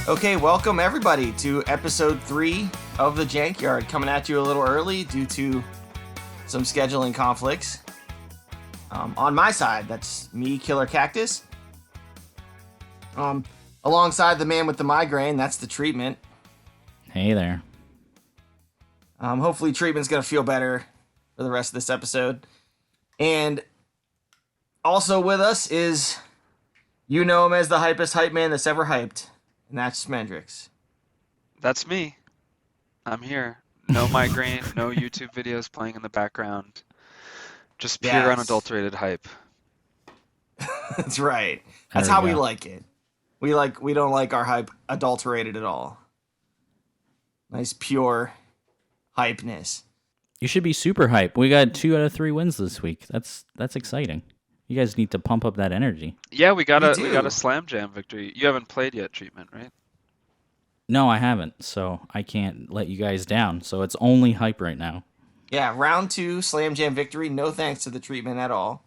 Okay, welcome everybody to episode 3 of the Jank Yard, coming at you a little early due to some scheduling conflicts. On my side, that's me, Killer Cactus. Alongside the man with the migraine, that's the treatment. Hey there. Hopefully treatment's going to feel better for the rest of this episode. And also with us is, you know him as the hypest hype man that's ever hyped, and that's Schmendrix. That's me. I'm here. No migraine, no YouTube videos playing in the background. Just pure Yes. unadulterated hype. That's right. That's There how we we go. like it. We don't like our hype adulterated at all. Nice pure hypeness. You should be super hype. We got 2 out of 3 wins this week. That's exciting. You guys need to pump up that energy. Yeah, we got We a do. slam jam victory. You haven't played yet, treatment, right? No, I haven't, so I can't let you guys down. So it's only hype right now. Yeah, round 2 slam jam victory. No thanks to the treatment at all.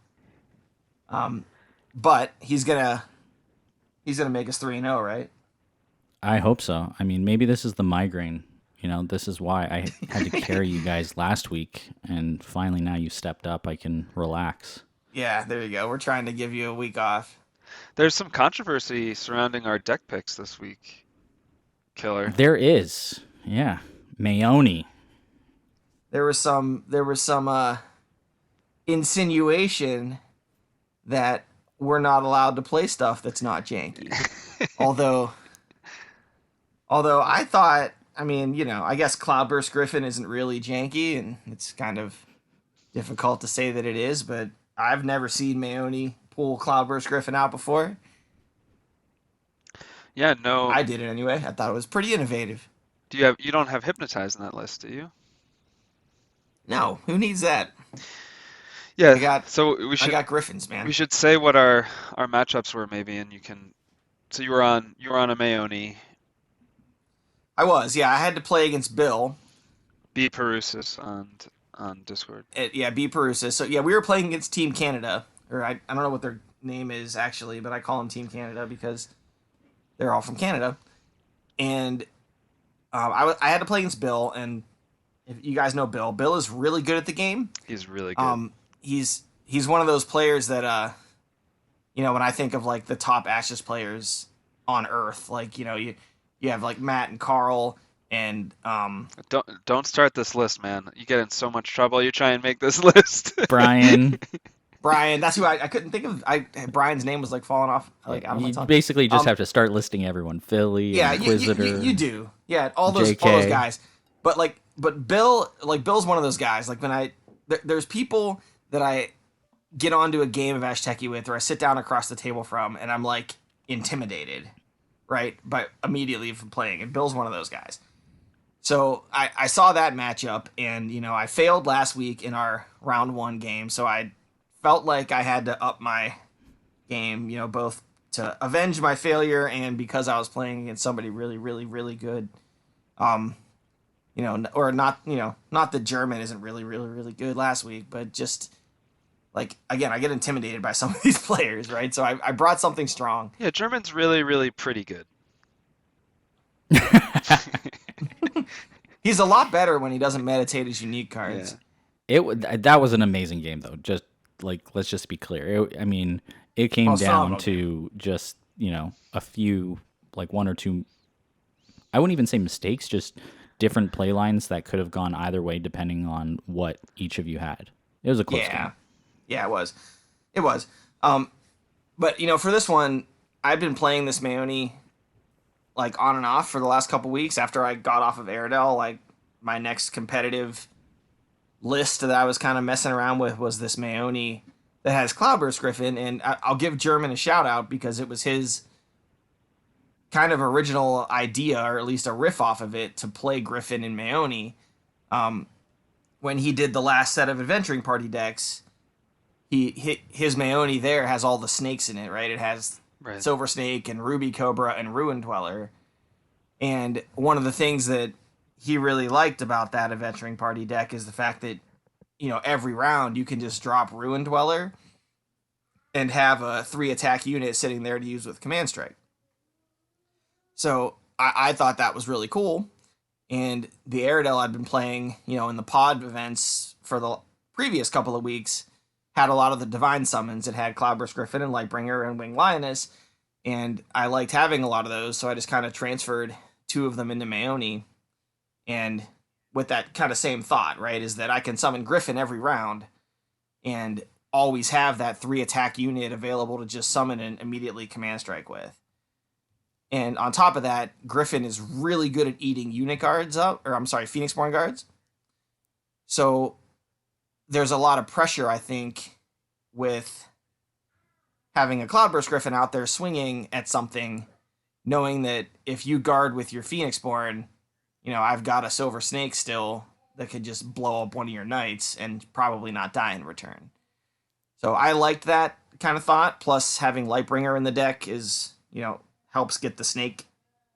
But he's gonna make us 3-0, right? I hope so. I mean, maybe this is the migraine. You know, this is why I had to carry you guys last week, and finally now you stepped up. I can relax. Yeah, there you go. We're trying to give you a week off. There's some controversy surrounding our deck picks this week, Killer. There is, yeah, Mayoni. There was some insinuation that we're not allowed to play stuff that's not janky. although I thought, I mean, you know, I guess Cloudburst Griffin isn't really janky, and it's kind of difficult to say that it is, but I've never seen Mayoni pull Cloudburst Griffin out before. Yeah, no. I did it anyway. I thought it was pretty innovative. You don't have Hypnotize in that list, do you? No, who needs that? Yeah. I got Griffins, man. we should say what our matchups were maybe, and you can. So you were on a Mayoni, I was, yeah. I had to play against Bill. B Perusis on Discord. B Perusa. So yeah, we were playing against Team Canada, or I don't know what their name is actually, but I call them Team Canada because they're all from Canada. And I had to play against Bill, and if you guys know Bill is really good at the game. He's really good. He's one of those players that you know, when I think of like the top Ashes players on Earth, like, you know, you have like Matt and Carl and Don't start this list, man. You get in so much trouble. You try and make this list. Brian. Brian. That's who I couldn't think of. Brian's name was like falling off like out of my You tongue. basically just have to start listing everyone. Philly, Yeah, Inquisitor. you do. Yeah, all those JK. guys. But Bill's one of those guys. Like when there's people that I get onto a game of Ashteki with, or I sit down across the table from, and I'm like intimidated, right? But immediately from playing, and Bill's one of those guys. So I saw that matchup, and you know, I failed last week in our round 1 game, so I felt like I had to up my game, you know, both to avenge my failure and because I was playing against somebody really, really, really good. You know, or not, you know, not that German isn't really, really, really good last week, but just like, again, I get intimidated by some of these players, right? So I brought something strong. Yeah, German's really, really pretty good. He's a lot better when he doesn't meditate his unique cards. That was an amazing game, though. Just like, let's just be clear. It came down to just, you know, a few, like 1 or 2. I wouldn't even say mistakes, just different play lines that could have gone either way depending on what each of you had. It was a close game. Yeah, it was. But you know, for this one, I've been playing this Mayoni like on and off for the last couple weeks after I got off of Airedale. Like my next competitive list that I was kind of messing around with was this Mayoni that has Cloudburst Griffin, and I'll give German a shout out because it was his kind of original idea, or at least a riff off of it, to play Griffin in Mayoni. When he did the last set of Adventuring Party decks, his Mayoni there has all the snakes in it, right? It has Silver Snake and Ruby Cobra and Ruin Dweller. And one of the things that he really liked about that Adventuring Party deck is the fact that, you know, every round you can just drop Ruin Dweller and have a 3 attack unit sitting there to use with Command Strike. So I thought that was really cool. And the Airedale I'd been playing, in the pod events for the previous couple of weeks had a lot of the divine summons. It had Cloudburst Griffin and Lightbringer and Winged Lioness, and I liked having a lot of those, so I just kind of transferred 2 of them into Maoni, and with that kind of same thought, right, is that I can summon Griffin every round and always have that 3 attack unit available to just summon and immediately command strike with. And on top of that, Griffin is really good at eating unit guards up, or I'm sorry, Phoenixborn guards. So there's a lot of pressure, I think, with having a Cloudburst Griffin out there swinging at something, knowing that if you guard with your Phoenixborn, I've got a Silver Snake still that could just blow up one of your knights and probably not die in return. So I liked that kind of thought, plus having Lightbringer in the deck is, helps get the snake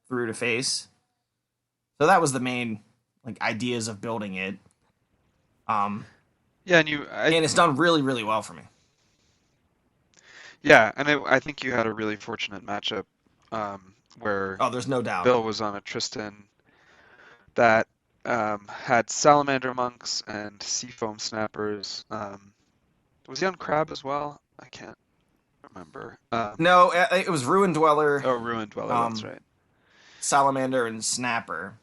through to face. So that was the main ideas of building it. and it's done really, really well for me. Yeah, and I think you had a really fortunate matchup where there's no doubt. Bill was on a Tristan that had Salamander Monks and Seafoam Snappers. Was he on Crab as well? I can't remember. No, it was Ruin Dweller. Oh, Ruin Dweller, that's right. Salamander and Snapper.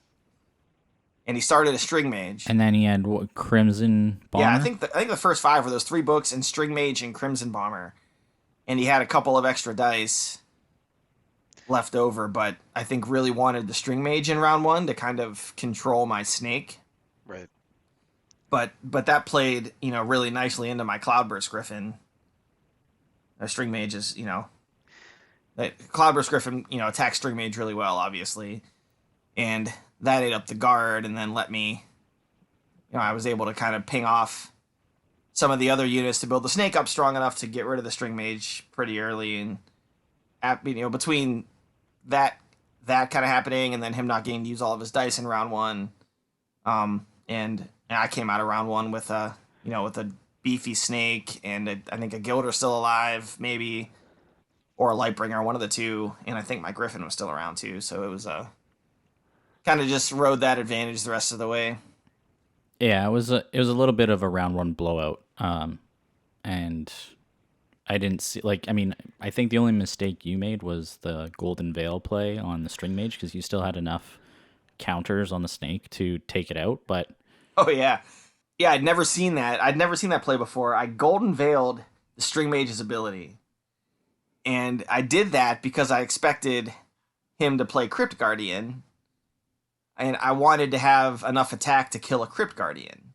And he started a String Mage. And then he had Crimson Bomber? Yeah, I think the first 5 were those 3 books and String Mage and Crimson Bomber. And he had a couple of extra dice left over, but I think really wanted the String Mage in round 1 to kind of control my snake. Right. But that played, really nicely into my Cloudburst Griffin. A String Mage is, Cloudburst Griffin, attacks String Mage really well, obviously. And that ate up the guard and then let me, I was able to kind of ping off some of the other units to build the snake up strong enough to get rid of the String Mage pretty early. And, between that kind of happening and then him not getting to use all of his dice in round 1, and I came out of round 1 with a beefy snake and I think a Gilder still alive, maybe, or a Lightbringer, one of the 2, and I think my Griffin was still around too. So it was kind of just rode that advantage the rest of the way. Yeah, it was a little bit of a round 1 blowout, and I didn't see I think the only mistake you made was the Golden Veil play on the String Mage because you still had enough counters on the snake to take it out, but. Oh yeah. Yeah, I'd never seen that. I'd never seen that play before. I Golden Veiled the String Mage's ability. And I did that because I expected him to play Crypt Guardian. And I wanted to have enough attack to kill a Crypt Guardian.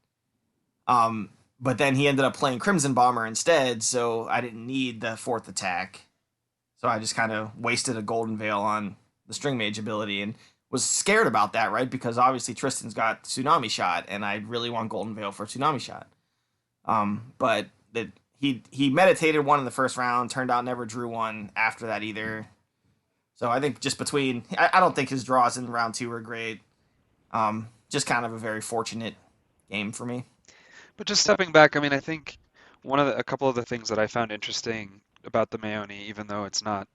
But then he ended up playing Crimson Bomber instead, so I didn't need the 4th attack. So I just kind of wasted a Golden Veil on the String Mage ability and was scared about that, right? Because obviously Tristan's got Tsunami Shot, and I really want Golden Veil for Tsunami Shot. But he meditated one in the first round, turned out never drew one after that either. So I think just between, I don't think his draws in round 2 were great. Just kind of a very fortunate game for me. But just stepping back, I think a couple of the things that I found interesting about the Maoni, even though it's not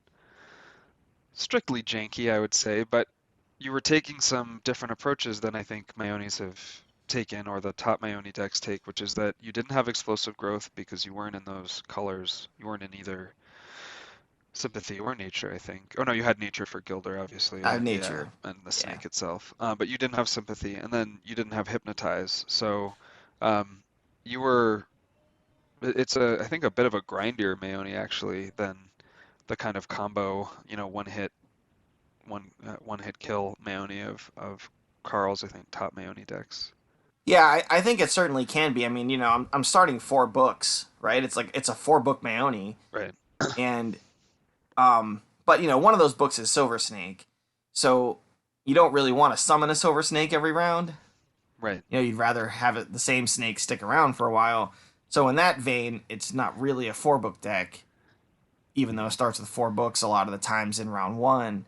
strictly janky, I would say, but you were taking some different approaches than I think Maonis have taken, or the top Maoni decks take, which is that you didn't have explosive growth because you weren't in those colors. You weren't in either sympathy or nature, I think. Oh no, you had nature for Gilder, obviously. I have nature. Yeah, and the snake itself. But you didn't have sympathy, and then you didn't have hypnotize. So you were, I think a bit of a grindier Maoni actually than the kind of combo, one hit kill Maoni of Carl's, I think, top Maoni decks. Yeah, I think it certainly can be. I'm starting 4 books, right? It's a 4-book Maoni. Right. And but one of those books is Silver Snake. So you don't really want to summon a Silver Snake every round. Right. You'd rather have the same snake stick around for a while. So in that vein, it's not really a 4-book deck, even though it starts with 4 books a lot of the times in round 1.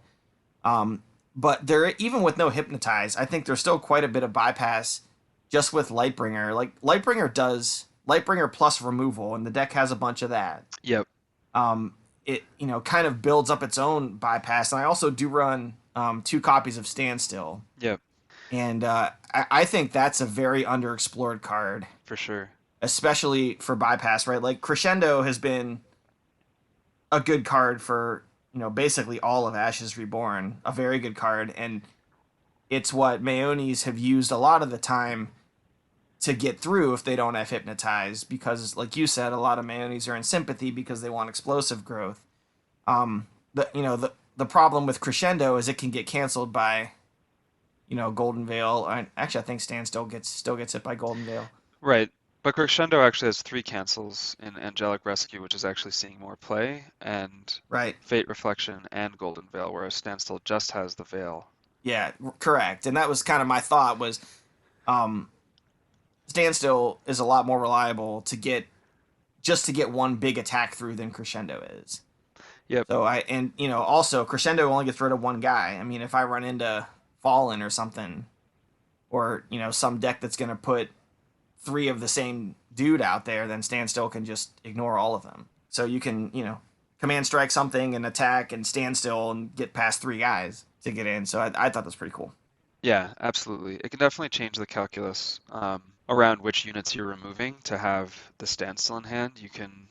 But even with no Hypnotize, I think there's still quite a bit of bypass just with Lightbringer. Like Lightbringer does Lightbringer plus removal, and the deck has a bunch of that. Yep. It kind of builds up its own bypass, and I also do run 2 copies of Standstill. Yep, And I think that's a very underexplored card, for sure. especially for bypass, right? Like Crescendo has been a good card for, basically all of Ashes Reborn, a very good card. And it's what Maonis have used a lot of the time to get through if they don't have Hypnotize, because, like you said, a lot of Maonis are in Sympathy because they want explosive growth. The problem with Crescendo is it can get canceled by, Golden Veil. Actually, I think Stan still gets hit by Golden Veil. Right. But Crescendo actually has 3 cancels in Angelic Rescue, which is actually seeing more play, and Right. Fate Reflection and Golden Veil, whereas Standstill just has the Veil. Yeah, correct. And that was kind of my thought was, Standstill is a lot more reliable to get one big attack through than Crescendo is. Yep. So also Crescendo only gets rid of one guy. I mean, if I run into Fallen or something, or some deck that's gonna put 3 of the same dude out there, then Standstill can just ignore all of them. So you can command strike something and attack and stand still and get past 3 guys to get in. So I thought that's pretty cool. Yeah, absolutely. It can definitely change the calculus around which units you're removing to have the Standstill in hand. You can,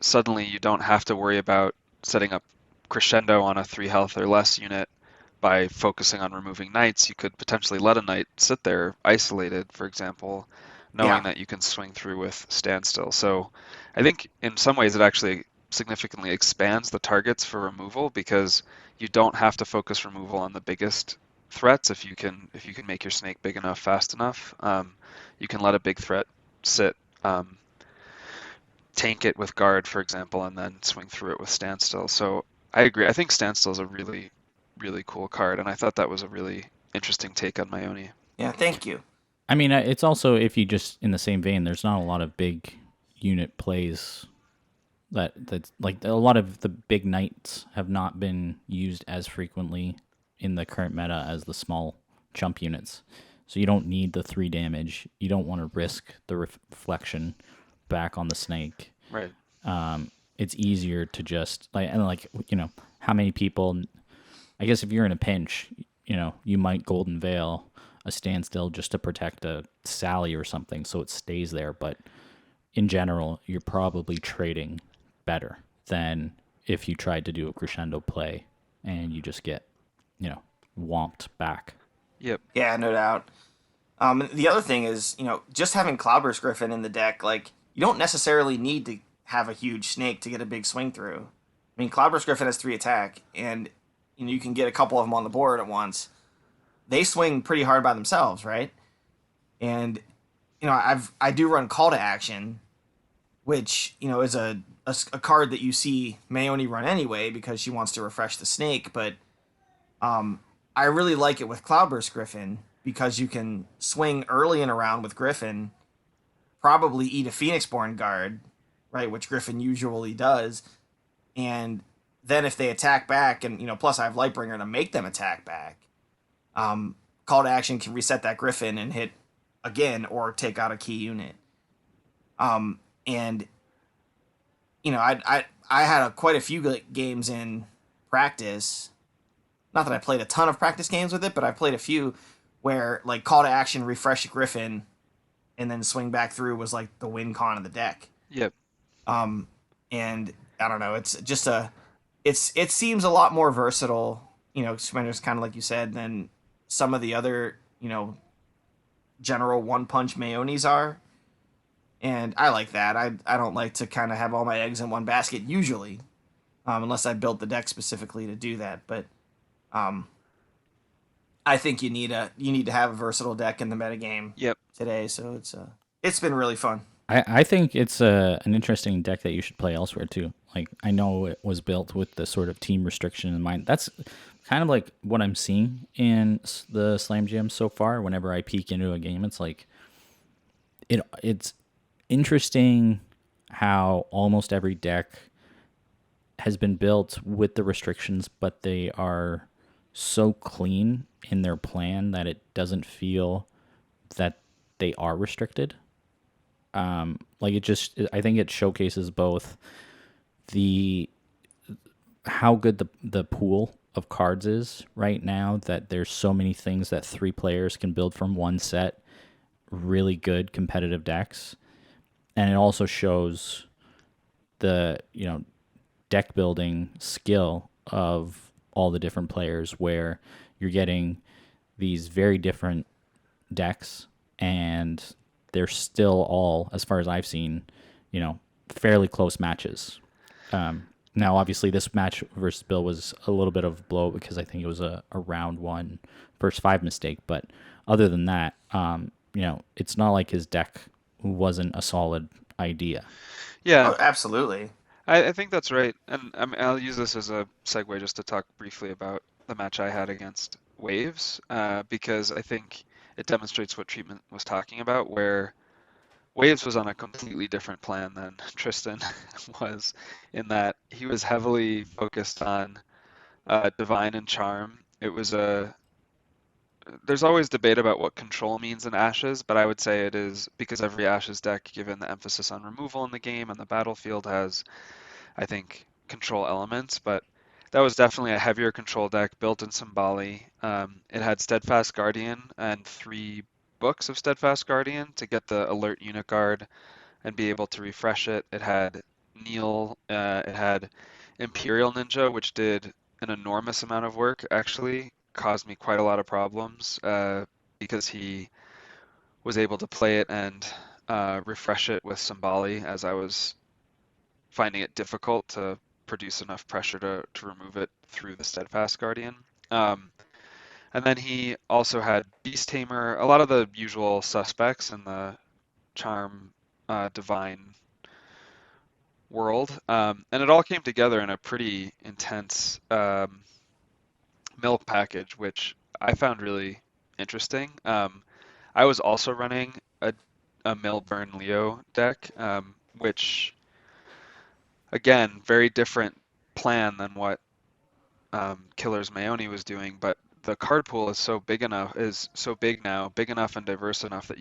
suddenly you don't have to worry about setting up Crescendo on a 3 health or less unit by focusing on removing knights. You could potentially let a knight sit there isolated, for example, knowing that you can swing through with Standstill. So I think in some ways it actually significantly expands the targets for removal, because you don't have to focus removal on the biggest threats. If you can make your snake big enough fast enough, you can let a big threat sit, tank it with guard, for example, and then swing through it with Standstill. So I agree. I think Standstill is a really, really cool card, and I thought that was a really interesting take on Maioni. Yeah, thank you. I mean, it's also, if you just, in the same vein, there's not a lot of big unit plays that's like, a lot of the big knights have not been used as frequently in the current meta as the small chump units. So you don't need the 3 damage. You don't want to risk the reflection back on the snake. Right. It's easier to just how many people, I guess if you're in a pinch, you might Golden Veil a Standstill just to protect a Sally or something so it stays there, but in general you're probably trading better than if you tried to do a Crescendo play and you just get whomped back. Yep. Yeah, no doubt. The other thing is, just having Cloudburst Griffin in the deck, like, you don't necessarily need to have a huge snake to get a big swing through. I mean, Cloudburst Griffin has 3 attack, and you can get a couple of them on the board at once. They swing pretty hard by themselves, right? And I do run Call to Action, which is a card that you see Maoni run anyway because she wants to refresh the snake. But I really like it with Cloudburst Griffin because you can swing early in a round with Griffin, probably eat a Phoenixborn guard, right, which Griffin usually does, and then if they attack back, and plus I have Lightbringer to make them attack back, Call to Action can reset that Griffin and hit again or take out a key unit. And I had quite a few games in practice. Not that I played a ton of practice games with it, but I played a few where like Call to Action, refresh Griffin, and then swing back through was like the win con of the deck. Yep. And I don't know, it's just it seems a lot more versatile, Schmendrix, kind of like you said, than some of the other, general one-punch Maonis are. And I like that. I don't like to kind of have all my eggs in one basket usually, unless I built the deck specifically to do that. But I think you need to have a versatile deck in the metagame today. So it's been really fun. I think it's an interesting deck that you should play elsewhere too. Like, I know it was built with the sort of team restriction in mind. That's kind of like what I'm seeing in the Slam Jam so far. Whenever I peek into a game, it's like it's interesting how almost every deck has been built with the restrictions, but they are so clean in their plan that it doesn't feel that they are restricted. I think it showcases both how good the pool of cards is right now, that there's so many things that 3 players can build from one set, really good competitive decks. And it also shows the, deck building skill of all the different players, where you're getting these very different decks, and they're still all, as far as I've seen, fairly close matches. Now, obviously, this match versus Bill was a little bit of a blow because I think it was a round 1 first 5 mistake. But other than that, it's not like his deck wasn't a solid idea. Yeah, Oh, absolutely. I think that's right. And I'll use this as a segue just to talk briefly about the match I had against Waves, because I think it demonstrates what Treatment was talking about, where Waves was on a completely different plan than Tristan was, in that he was heavily focused on Divine and Charm. There's always debate about what control means in Ashes, but I would say it is because every Ashes deck, given the emphasis on removal in the game and the battlefield, has, I think, control elements. But that was definitely a heavier control deck built in Symboli. It had Steadfast Guardian and 3 books of Steadfast Guardian to get the alert unit guard and be able to refresh it. It had Neil, it had Imperial Ninja, which did an enormous amount of work, actually, caused me quite a lot of problems because he was able to play it and refresh it with Symboli, as I was finding it difficult to produce enough pressure to remove it through the Steadfast Guardian. And then he also had Beast Tamer, a lot of the usual suspects in the Charm Divine world. And it all came together in a pretty intense mill package, which I found really interesting. I was also running a mill burn Leo deck, which, again, very different plan than what Killer's Mayoni was doing, but the card pool is so big now, big enough and diverse enough that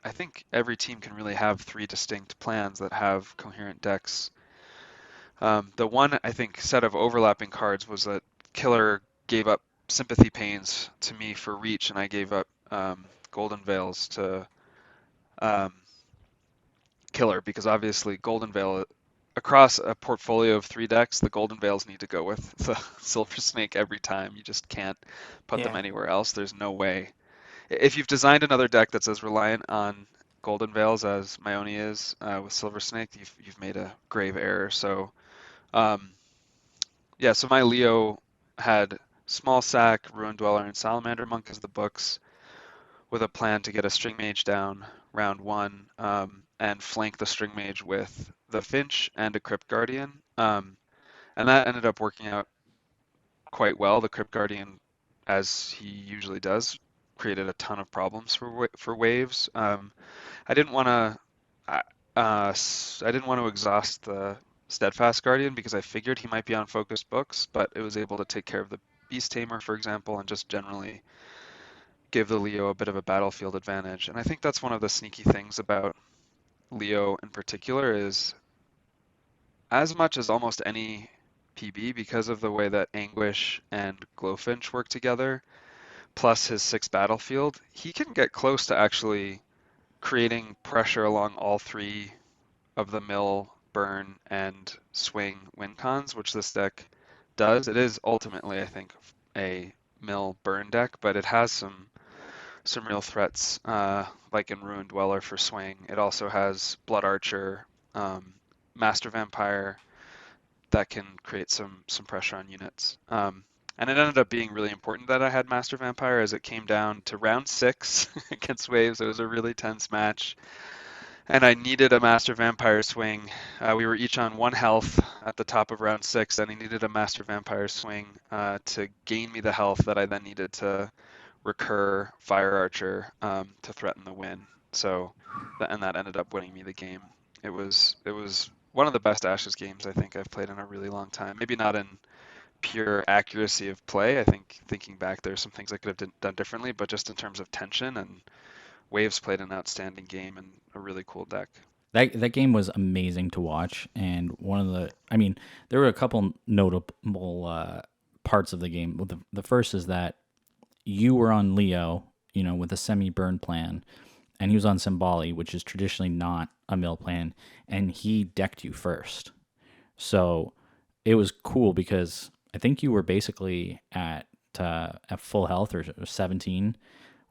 I think every team can really have 3 distinct plans that have coherent decks. The one, I think, set of overlapping cards was that Killer gave up Sympathy Pains to me for Reach, and I gave up Golden Veils to um, Killer, because obviously Golden Veil, across a portfolio of 3 decks, the Golden Veils need to go with the Silver Snake every time. You just can't put them Yeah. anywhere else. There's no way. If you've designed another deck that's as reliant on Golden Veils as Mayoni is with Silver Snake, you've made a grave error. So um, yeah, so my Leo had Small Sack, Ruin Dweller, and Salamander Monk as the books, with a plan to get a String Mage down round 1 and flank the String Mage with the Finch and a Crypt Guardian. And that ended up working out quite well. The Crypt Guardian, as he usually does, created a ton of problems for Waves. I didn't want to I didn't want to exhaust the Steadfast Guardian because I figured he might be on focused books, but it was able to take care of the Beast Tamer, for example, and just generally give the Leo a bit of a battlefield advantage. And I think that's one of the sneaky things about Leo in particular, is as much as almost any PB, because of the way that Anguish and Glowfinch work together, plus his 6 battlefield, he can get close to actually creating pressure along all 3 of the mill, burn, and swing win cons, which this deck does. It is ultimately, I think, a mill burn deck, but it has some real threats, like in Ruined Dweller for swing. It also has Blood Archer, Master Vampire that can create some pressure on units. And it ended up being really important that I had Master Vampire, as it came down to round 6 against Waves. It was a really tense match, and I needed a Master Vampire swing. We were each on 1 health at the top of round 6, and I needed a Master Vampire swing to gain me the health that I then needed to recur Fire Archer to threaten the win. So, and that ended up winning me the game. It was one of the best Ashes games I think I've played in a really long time. Maybe not in pure accuracy of play. I think, thinking back, there's some things I could have done differently, but just in terms of tension, and Waves played an outstanding game and a really cool deck. That game was amazing to watch, and there were a couple notable parts of the game. Well, the first is that you were on Leo, with a semi-burn plan, and he was on Symboli, which is traditionally not a mill plan, and he decked you first. So it was cool because I think you were basically at full health or 17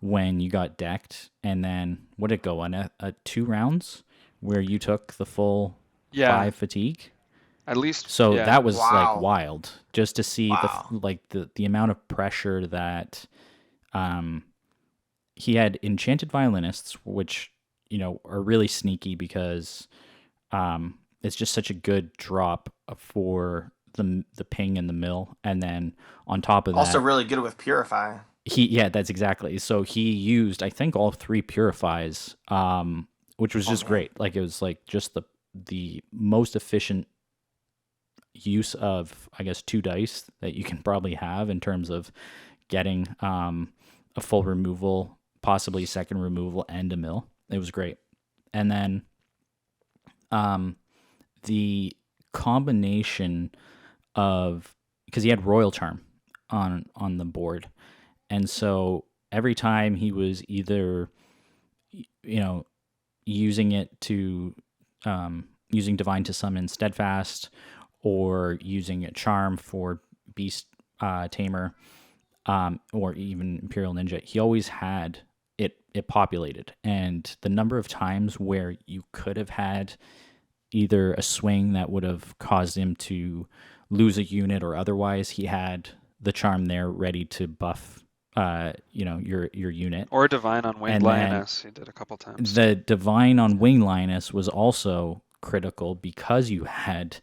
when you got decked, and then what did it go on a 2 rounds where you took the full Yeah, 5 fatigue. at least, So yeah. that was like Wow. wild just to see Wow. the amount of pressure that he had. Enchanted Violinists, which are really sneaky because it's just such a good drop for the ping and the mill, and then on top of Also that, really good with Purify. that's exactly. So he used, I think, all 3 purifies, which was Oh just man. great. Like it was like just the most efficient use of, I guess, 2 dice that you can probably have in terms of getting a full removal, possibly second removal, and a mill. It was great. And then the combination of, because he had Royal Charm on the board, and so every time he was either using it to using Divine to summon Steadfast, or using a Charm for Beast Tamer, or even Imperial Ninja, he always had it populated. And the number of times where you could have had either a swing that would have caused him to lose a unit, or otherwise he had the Charm there ready to buff your unit. Or Divine on Winged And then Lioness, he did a couple times the too. Divine on Wing Lioness was also critical because you had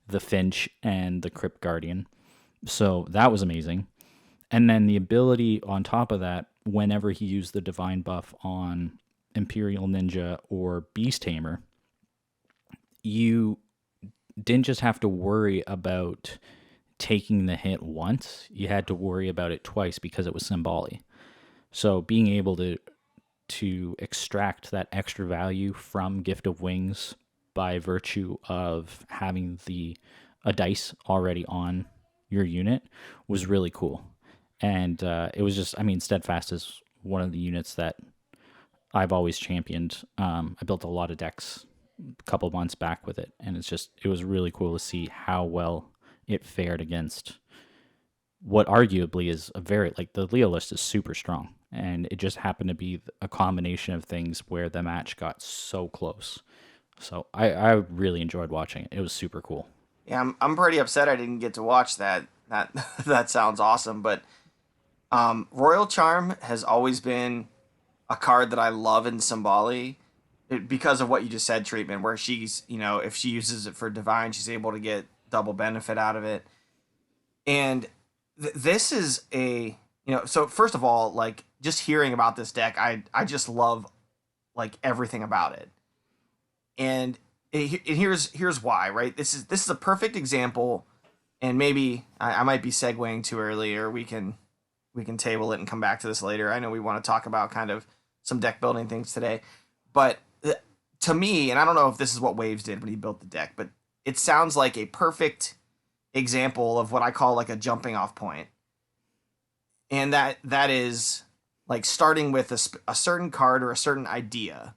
the Finch and the Crypt Guardian. So that was amazing. And then the ability on top of that, whenever he used the Divine buff on Imperial Ninja or Beast Tamer, you didn't just have to worry about taking the hit once, you had to worry about it twice because it was Symboli. So being able to extract that extra value from Gift of Wings by virtue of having a dice already on your unit was really cool. And it was just, Steadfast is one of the units that I've always championed. I built a lot of decks a couple months back with it, and it was really cool to see how well it fared against what arguably is a very, like, the Leo list is super strong, and it just happened to be a combination of things where the match got so close. So I really enjoyed watching it. It was super cool. Yeah, I'm pretty upset I didn't get to watch that. That that sounds awesome, but Royal Charm has always been a card that I love in Symboli because of what you just said, treatment, where she's, if she uses it for Divine, she's able to get double benefit out of it. And this is so first of all, like, just hearing about this deck, I just love, like, everything about it. And here's why, right? This is a perfect example, and maybe I might be segueing too early, or we can table it and come back to this later. I know we want to talk about kind of some deck building things today, but to me, and I don't know if this is what Waves did when he built the deck, but it sounds like a perfect example of what I call like a jumping off point. And that is like starting with a certain card or a certain idea,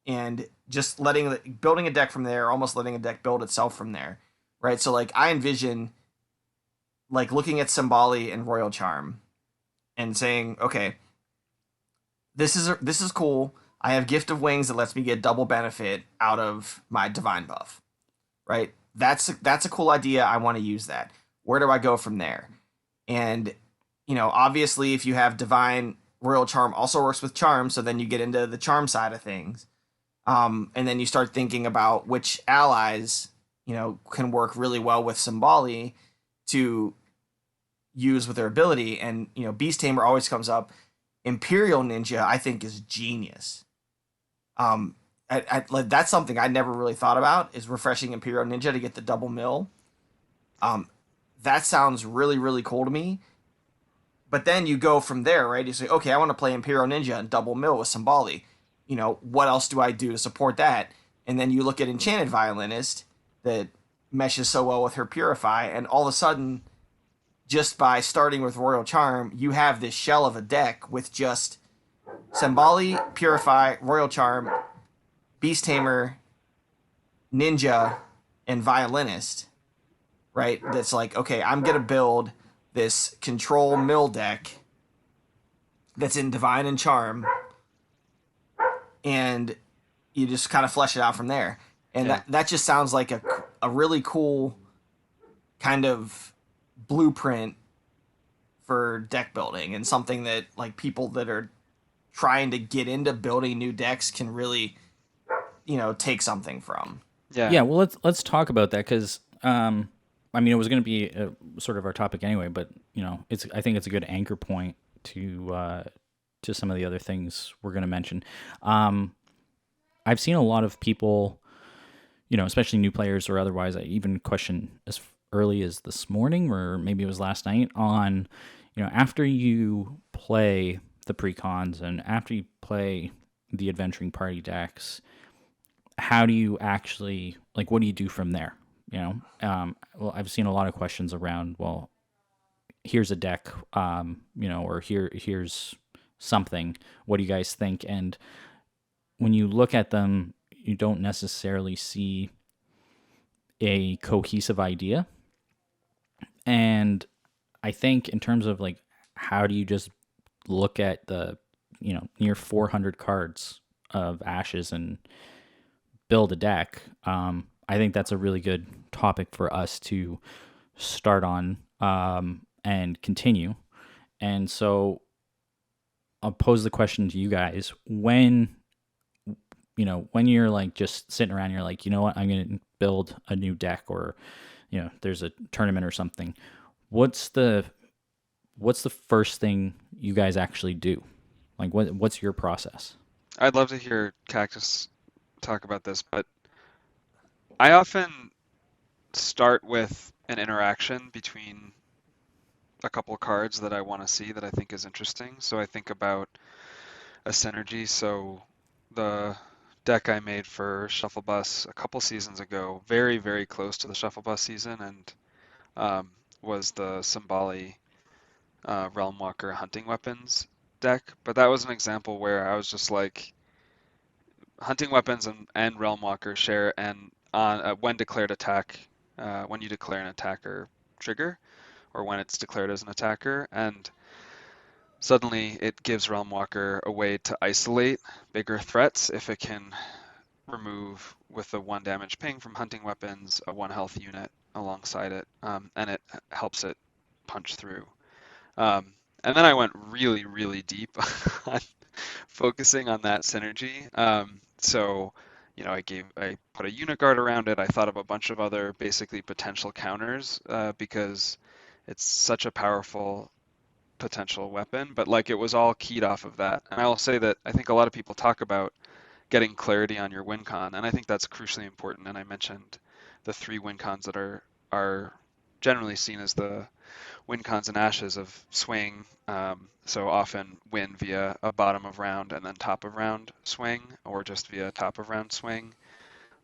and just building a deck from there, almost letting a deck build itself from there, right? So like I envision like looking at Symboli and Royal Charm and saying, okay, this is cool. I have Gift of Wings that lets me get double benefit out of my Divine buff, right? That's a cool idea. I want to use that. Where do I go from there? And obviously, if you have Divine, Royal Charm also works with Charm, so then you get into the Charm side of things, and then you start thinking about which allies can work really well with Symboli to use with their ability. And Beast Tamer always comes up. Imperial Ninja, I think, is genius. That's something I never really thought about, is refreshing Imperial Ninja to get the double mill. That sounds really, really cool to me. But then you go from there, right? You say, okay, I want to play Imperial Ninja and double mill with Symboli. What else do I do to support that? And then you look at Enchanted Violinist that meshes so well with her Purify, and all of a sudden, just by starting with Royal Charm, you have this shell of a deck with just Sambali, Purify, Royal Charm, Beast Tamer, Ninja, and Violinist, right? That's like, okay, I'm going to build this control mill deck that's in Divine and Charm, and you just kind of flesh it out from there. And that just sounds like a really cool kind of blueprint for deck building, and something that like people that are trying to get into building new decks can really, take something from. Yeah. Well, let's talk about that, because I mean, it was going to be sort of our topic anyway, but I think it's a good anchor point to some of the other things we're going to mention. I've seen a lot of people, especially new players or otherwise, I even question as early as this morning, or maybe it was last night, on, after you play the precons and after you play the adventuring party decks, how do you actually, like, what do you do from there? Well, I've seen a lot of questions around, well, here's a deck, or here's something. What do you guys think? And when you look at them, you don't necessarily see a cohesive idea. And I think in terms of like, how do you just look at the, near 400 cards of Ashes and build a deck? I think that's a really good topic for us to start on and continue. And so I'll pose the question to you guys: when you're like just sitting around, you're like, what, I'm going to build a new deck, or there's a tournament or something. What's the first thing you guys actually do? Like, what's your process? I'd love to hear Cactus talk about this, but I often start with an interaction between a couple of cards that I want to see that I think is interesting. So I think about a synergy. So the deck I made for Shuffle Bus a couple seasons ago, very, very close to the Shuffle Bus season, and was the Sambali Realm Walker Hunting Weapons deck. But that was an example where I was just like, Hunting Weapons and Realm Walker share and on when declared attack, when you declare an attacker trigger, or when it's declared as an attacker, and suddenly it gives Realm Walker a way to isolate bigger threats if it can remove, with a 1 damage ping from Hunting Weapons, a 1 health unit alongside it, and it helps it punch through. And then I went really, really deep on focusing on that synergy. So, I put a unit guard around it. I thought of a bunch of other basically potential counters because it's such a powerful potential weapon, but like it was all keyed off of that. And I will say that I think a lot of people talk about getting clarity on your win con, and I think that's crucially important. And I mentioned the 3 win cons that are generally seen as the win cons and Ashes of swing. So often win via a bottom of round and then top of round swing, or just via top of round swing.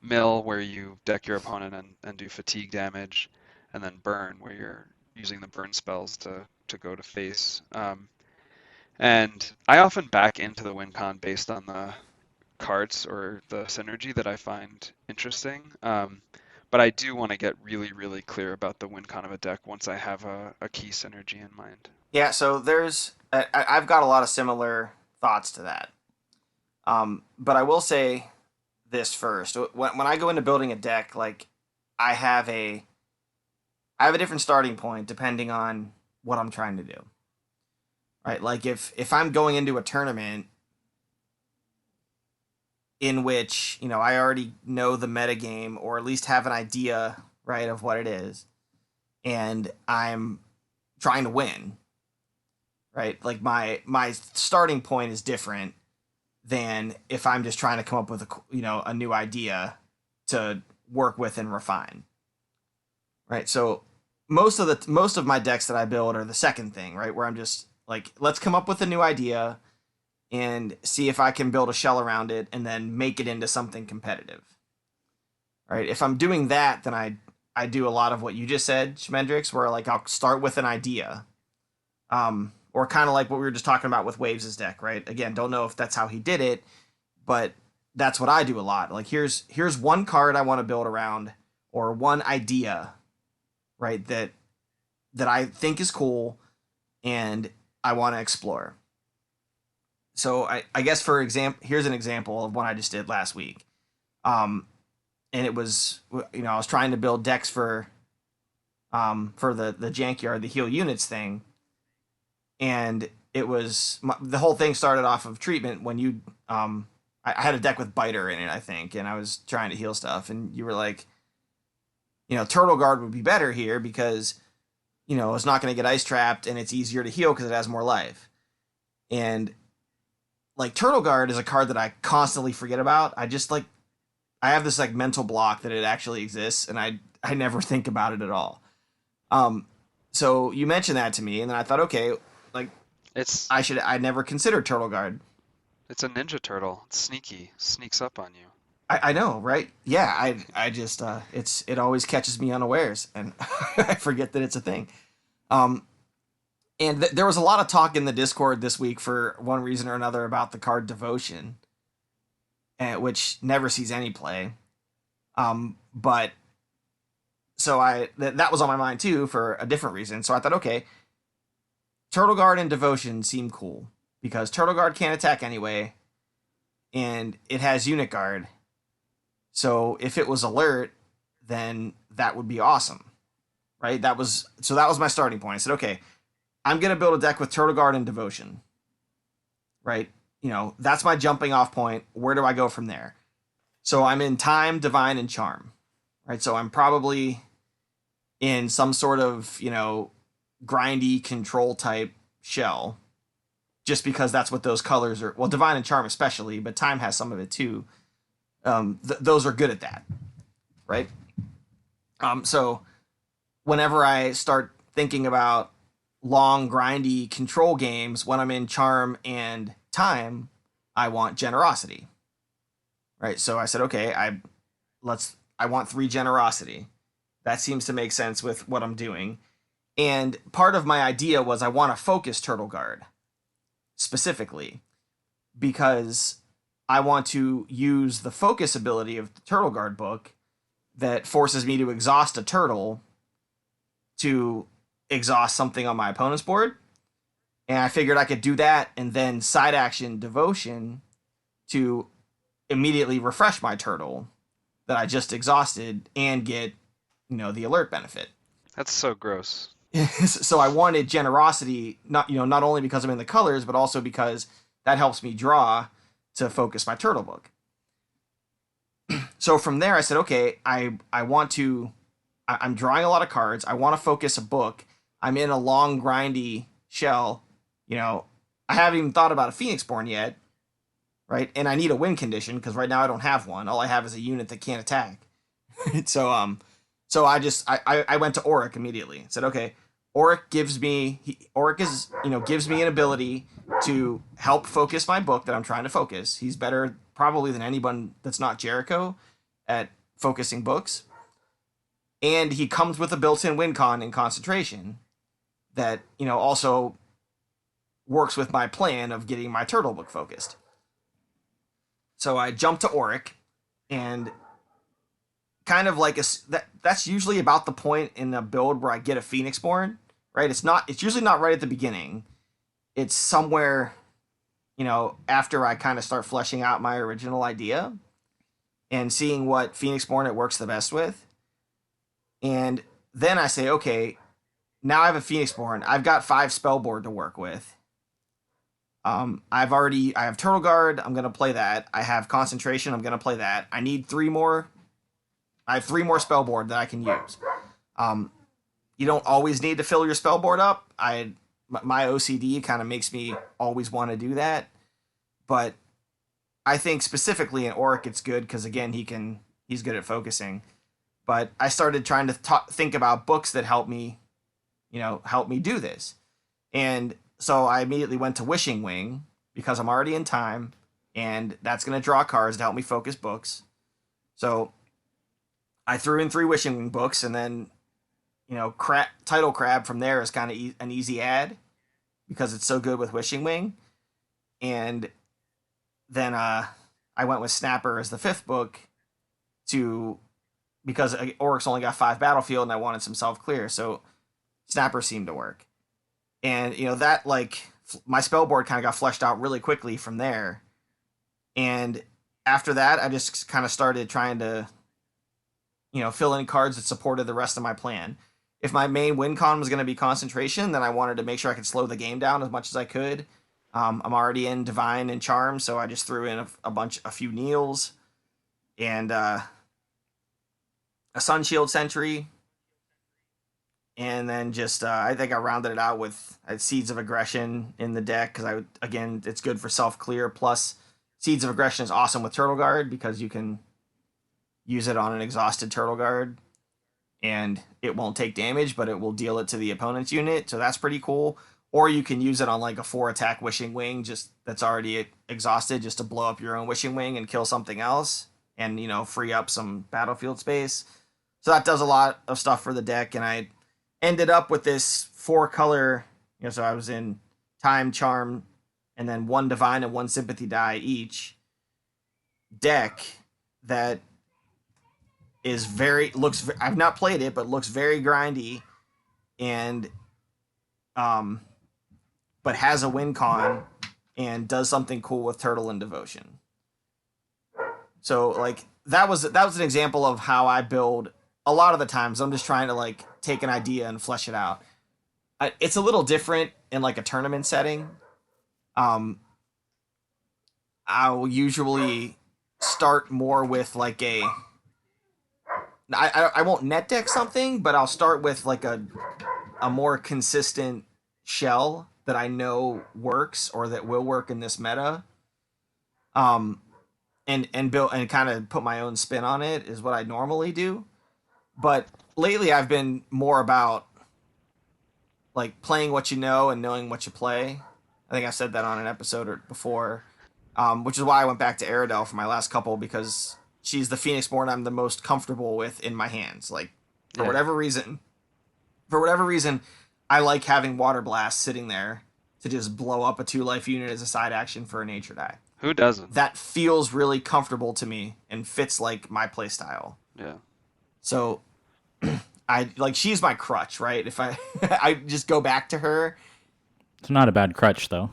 Mill, where you deck your opponent and do fatigue damage, and then burn, where you're using the burn spells to go to face. And I often back into the win con based on the cards or the synergy that I find interesting. But I do want to get really, really clear about the win con of a deck once I have a key synergy in mind. Yeah, so I've got a lot of similar thoughts to that. But I will say this first. When I go into building a deck, like, I have a different starting point depending on what I'm trying to do. Right? Like, if I'm going into a tournament in which, I already know the metagame, or at least have an idea, right, of what it is, and I'm trying to win, right? Like, my starting point is different than if I'm just trying to come up with a new idea to work with and refine. Right? So most of my decks that I build are the second thing, right? Where I'm just like, let's come up with a new idea and see if I can build a shell around it and then make it into something competitive. Right? If I'm doing that, then I I do a lot of what you just said, Schmendrix, where like I'll start with an idea, or kind of like what we were just talking about with Waves' deck, right? Again, don't know if that's how he did it, but that's what I do a lot. Like here's one card I want to build around, or one idea, right? That I think is cool, and I want to explore. So I guess for example, here's an example of what I just did last week. And it was, I was trying to build decks for the Jankyard, the heal units thing. And it was, the whole thing started off of treatment when you, I had a deck with Biter in it, I think, and I was trying to heal stuff. And you were like, Turtle Guard would be better here because, it's not going to get ice trapped and it's easier to heal because it has more life. And like Turtle Guard is a card that I constantly forget about. I just like, I have this like mental block that it actually exists, and I never think about it at all. So you mentioned that to me, and then I thought, okay, like I never considered Turtle Guard. It's a Ninja Turtle. It's sneaky, sneaks up on you. I know, right? Yeah, I just it always catches me unawares, and I forget that it's a thing. And there was a lot of talk in the Discord this week for one reason or another about the card Devotion, which never sees any play. But so that was on my mind too for a different reason. So I thought, okay, Turtle Guard and Devotion seem cool because Turtle Guard can't attack anyway, and it has Unit Guard. So if it was alert, then that would be awesome, right? That was my starting point. I said, okay, I'm gonna build a deck with Turtle Guard and Devotion, right? That's my jumping off point. Where do I go from there? So I'm in Time, Divine, and Charm, right? So I'm probably in some sort of, grindy control type shell, just because that's what those colors are. Well, Divine and Charm especially, but Time has some of it too. Those are good at that, right? So whenever I start thinking about long, grindy control games, when I'm in Charm and Time, I want Generosity, right? So I said, okay, I want 3 Generosity. That seems to make sense with what I'm doing. And part of my idea was I want to focus Turtle Guard specifically because I want to use the focus ability of the Turtle Guard book that forces me to exhaust a turtle to exhaust something on my opponent's board. And I figured I could do that and then side action Devotion to immediately refresh my turtle that I just exhausted and get, the alert benefit. That's so gross. So I wanted Generosity, not only because I'm in the colors, but also because that helps me draw to focus my turtle book. So from there I said, okay, I'm drawing a lot of cards. I want to focus a book. I'm in a long grindy shell. I haven't even thought about a Phoenixborn yet, right? And I need a win condition because right now I don't have one. All I have is a unit that can't attack. So I went to Auric immediately. Said, okay, Auric gives me an ability to help focus my book that I'm trying to focus. He's better probably than anyone that's not Jericho at focusing books. And he comes with a built-in win con and concentration that, also works with my plan of getting my turtle book focused. So I jumped to Auric, and kind of like that's usually about the point in the build where I get a Phoenixborn, right? It's usually not right at the beginning. It's somewhere, after I kind of start fleshing out my original idea and seeing what Phoenixborn it works the best with. And then I say, okay, now I have a Phoenixborn. I've got 5 spellboard to work with. I have Turtle Guard. I'm going to play that. I have Concentration. I'm going to play that. I need 3 more. I have 3 more spellboard that I can use. You don't always need to fill your spellboard up. My OCD kind of makes me always want to do that. But I think specifically in Auric it's good because, again, he's good at focusing. But I started trying to think about books that help me do this. And so I immediately went to Wishing Wing because I'm already in Time, and that's going to draw cards to help me focus books. So I threw in 3 Wishing Wing books, and then Title Crab from there is kind of an easy add because it's so good with Wishing Wing. And then I went with Snapper as the 5th book to because Oryx only got 5 battlefield, and I wanted some self clear, so Snapper seemed to work. And that my spell board kind of got fleshed out really quickly from there. And after that, I just kind of started trying to fill in cards that supported the rest of my plan. If my main win con was going to be concentration, then I wanted to make sure I could slow the game down as much as I could. I'm already in Divine and Charm, so I just threw in a few Kneels and a Sunshield Sentry. And then just, I think I rounded it out with Seeds of Aggression in the deck because again, it's good for self-clear. Plus, Seeds of Aggression is awesome with Turtle Guard because you can use it on an exhausted Turtle Guard and it won't take damage, but it will deal it to the opponent's unit. So that's pretty cool. Or you can use it on like a 4-attack Wishing Wing just that's already exhausted just to blow up your own Wishing Wing and kill something else and, free up some battlefield space. So that does a lot of stuff for the deck, and I ended up with this 4-color, so I was in Time, Charm, and then 1 Divine and 1 Sympathy die each deck that is I've not played it, but looks very grindy and but has a win con and does something cool with Turtle and Devotion. So that was an example of how I build. A lot of the times I'm just trying to take an idea and flesh it out. It's a little different in a tournament setting. I'll usually start more with I won't net deck something, but I'll start with a more consistent shell that I know works or that will work in this meta. And build and kind of put my own spin on it is what I normally do. But lately I've been more about playing what you know and knowing what you play. I think I said that on an episode before, which is why I went back to Aerodel for my last couple, because she's the Phoenixborn I'm the most comfortable with in my hands. For whatever reason, I like having Water Blast sitting there to just blow up a 2-life unit as a side action for a nature die. Who doesn't? That feels really comfortable to me and fits my play style. Yeah. So she's my crutch, right? If I just go back to her. It's not a bad crutch though.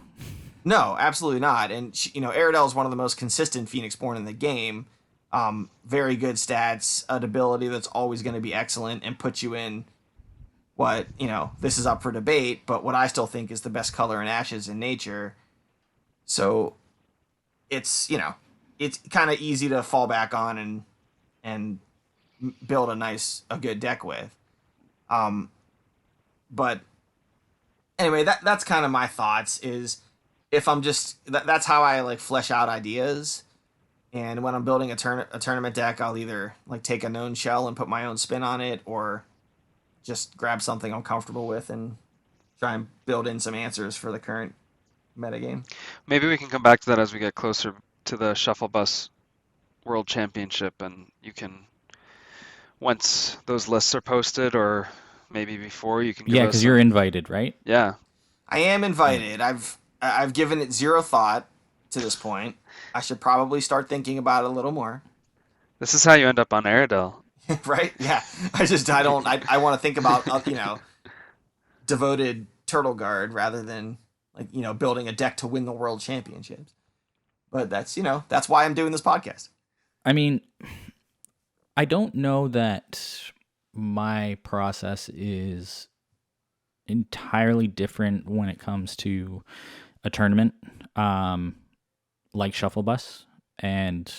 No, absolutely not. And Aerodel is one of the most consistent Phoenixborn in the game. Very good stats, an ability that's always going to be excellent and put you in what, this is up for debate, but what I still think is the best color in Ashes in nature. So it's, it's kind of easy to fall back on and build a good deck with. But anyway, that's kind of my thoughts is if I'm just, that's how I flesh out ideas. And when I'm building a tournament deck, I'll either take a known shell and put my own spin on it, or just grab something I'm comfortable with and try and build in some answers for the current metagame. Maybe we can come back to that as we get closer to the Shuffle Bus World Championship, and you can, once those lists are posted, or maybe before, you can give us because you're invited, right? Yeah. I am invited. I've given it zero thought to this point. I should probably start thinking about it a little more. This is how you end up on Aerodel. Right? Yeah. I want to think about, devoted Turtle Guard rather than building a deck to win the world championships. But that's why I'm doing this podcast. I mean, I don't know that my process is entirely different when it comes to a tournament, like Shuffle Bus, and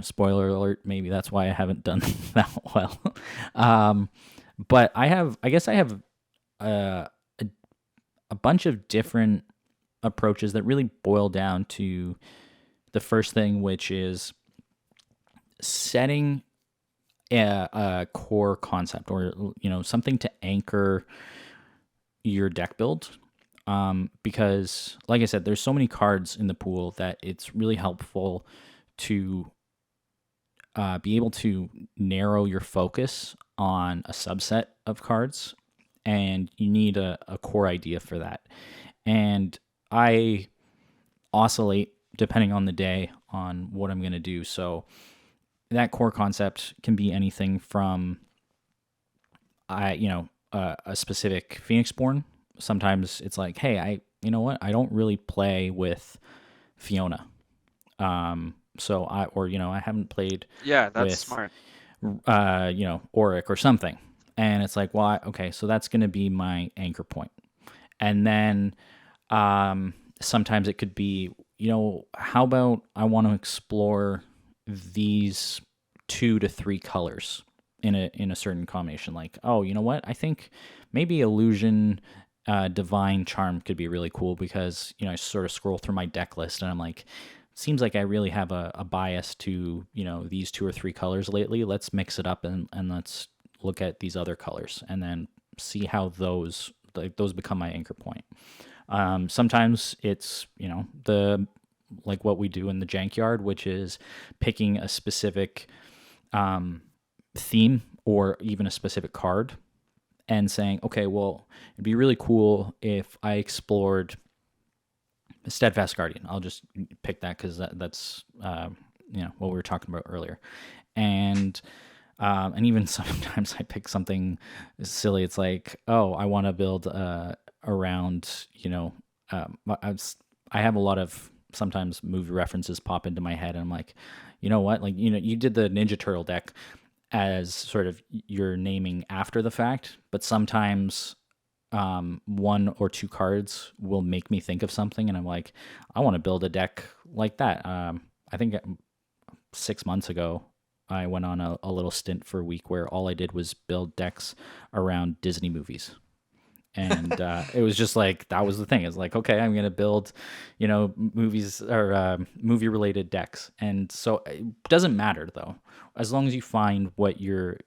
spoiler alert, maybe that's why I haven't done that well. But I guess I have a bunch of different approaches that really boil down to the first thing, which is setting a core concept, or something to anchor your deck build. Because like I said, there's so many cards in the pool that it's really helpful to be able to narrow your focus on a subset of cards, and you need a core idea for that. And I oscillate depending on the day on what I'm going to do. So that core concept can be anything from a specific Phoenixborn. Sometimes it's like, hey, you know what? I don't really play with Fiona. So I haven't played Yeah, that's with, smart. Auric or something. And it's like, well, okay, so that's going to be my anchor point. And then sometimes it could be, how about I want to explore these 2 to 3 colors in a certain combination. Like, oh, you know what? I think maybe illusion, divine charm could be really cool because I sort of scroll through my deck list and I'm like, seems like I really have a bias to these 2 or 3 colors lately. Let's mix it up and let's look at these other colors and then see how those become my anchor point. Sometimes it's the like what we do in the Jankyard, which is picking a specific theme or even a specific card and saying, okay, well, it'd be really cool if I explored Steadfast Guardian. I'll just pick that because that's what we were talking about earlier, and even sometimes I pick something silly. It's like, oh, I want to build around I have a lot of sometimes movie references pop into my head, and I'm like, you know what, like you did the Ninja Turtle deck as sort of your naming after the fact, but sometimes 1 or 2 cards will make me think of something, and I'm like, I want to build a deck like that. I think 6 months ago, I went on a little stint for a week where all I did was build decks around Disney movies. And it was just like, that was the thing. It's like, okay, I'm going to build, movies or movie related decks. And so it doesn't matter though, as long as you find what your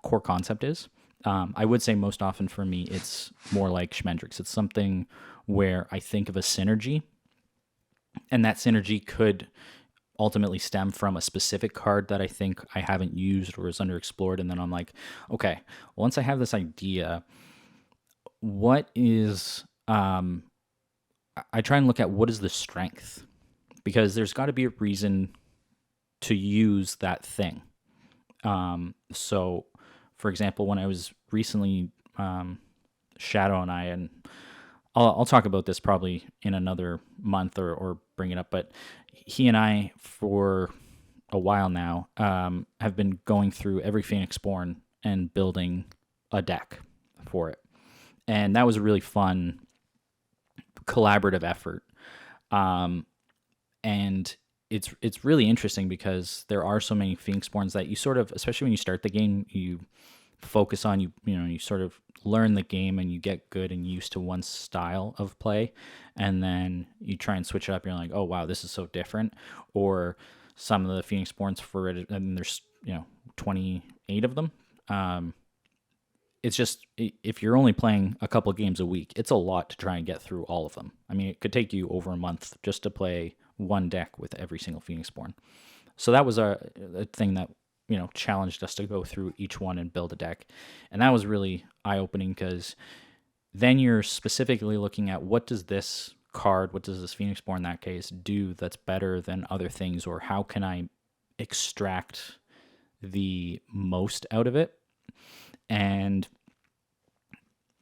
core concept is. I would say most often for me, it's more like Schmendrix. It's something where I think of a synergy, and that synergy could ultimately stem from a specific card that I think I haven't used or is underexplored. And then I'm like, okay, once I have this idea, what is, I try and look at what is the strength, because there's got to be a reason to use that thing. So for example, when I was recently, Shadow and I, and I'll talk about this probably in another month or bring it up, but he and I, for a while now, have been going through every Phoenixborn and building a deck for it. And that was a really fun collaborative effort. And it's really interesting because there are so many Phoenixborns that you sort of, especially when you start the game, you focus on, you sort of learn the game and you get good and used to one style of play, and then you try and switch it up. You're like, oh wow, this is so different. Or some of the Phoenixborns for it, and there's 28 of them. It's just, if you're only playing a couple games a week, it's a lot to try and get through all of them. I mean, it could take you over a month just to play one deck with every single Phoenixborn. So that was a thing that challenged us to go through each one and build a deck. And that was really eye-opening, because then you're specifically looking at what does this Phoenixborn in that case do that's better than other things, or how can I extract the most out of it. And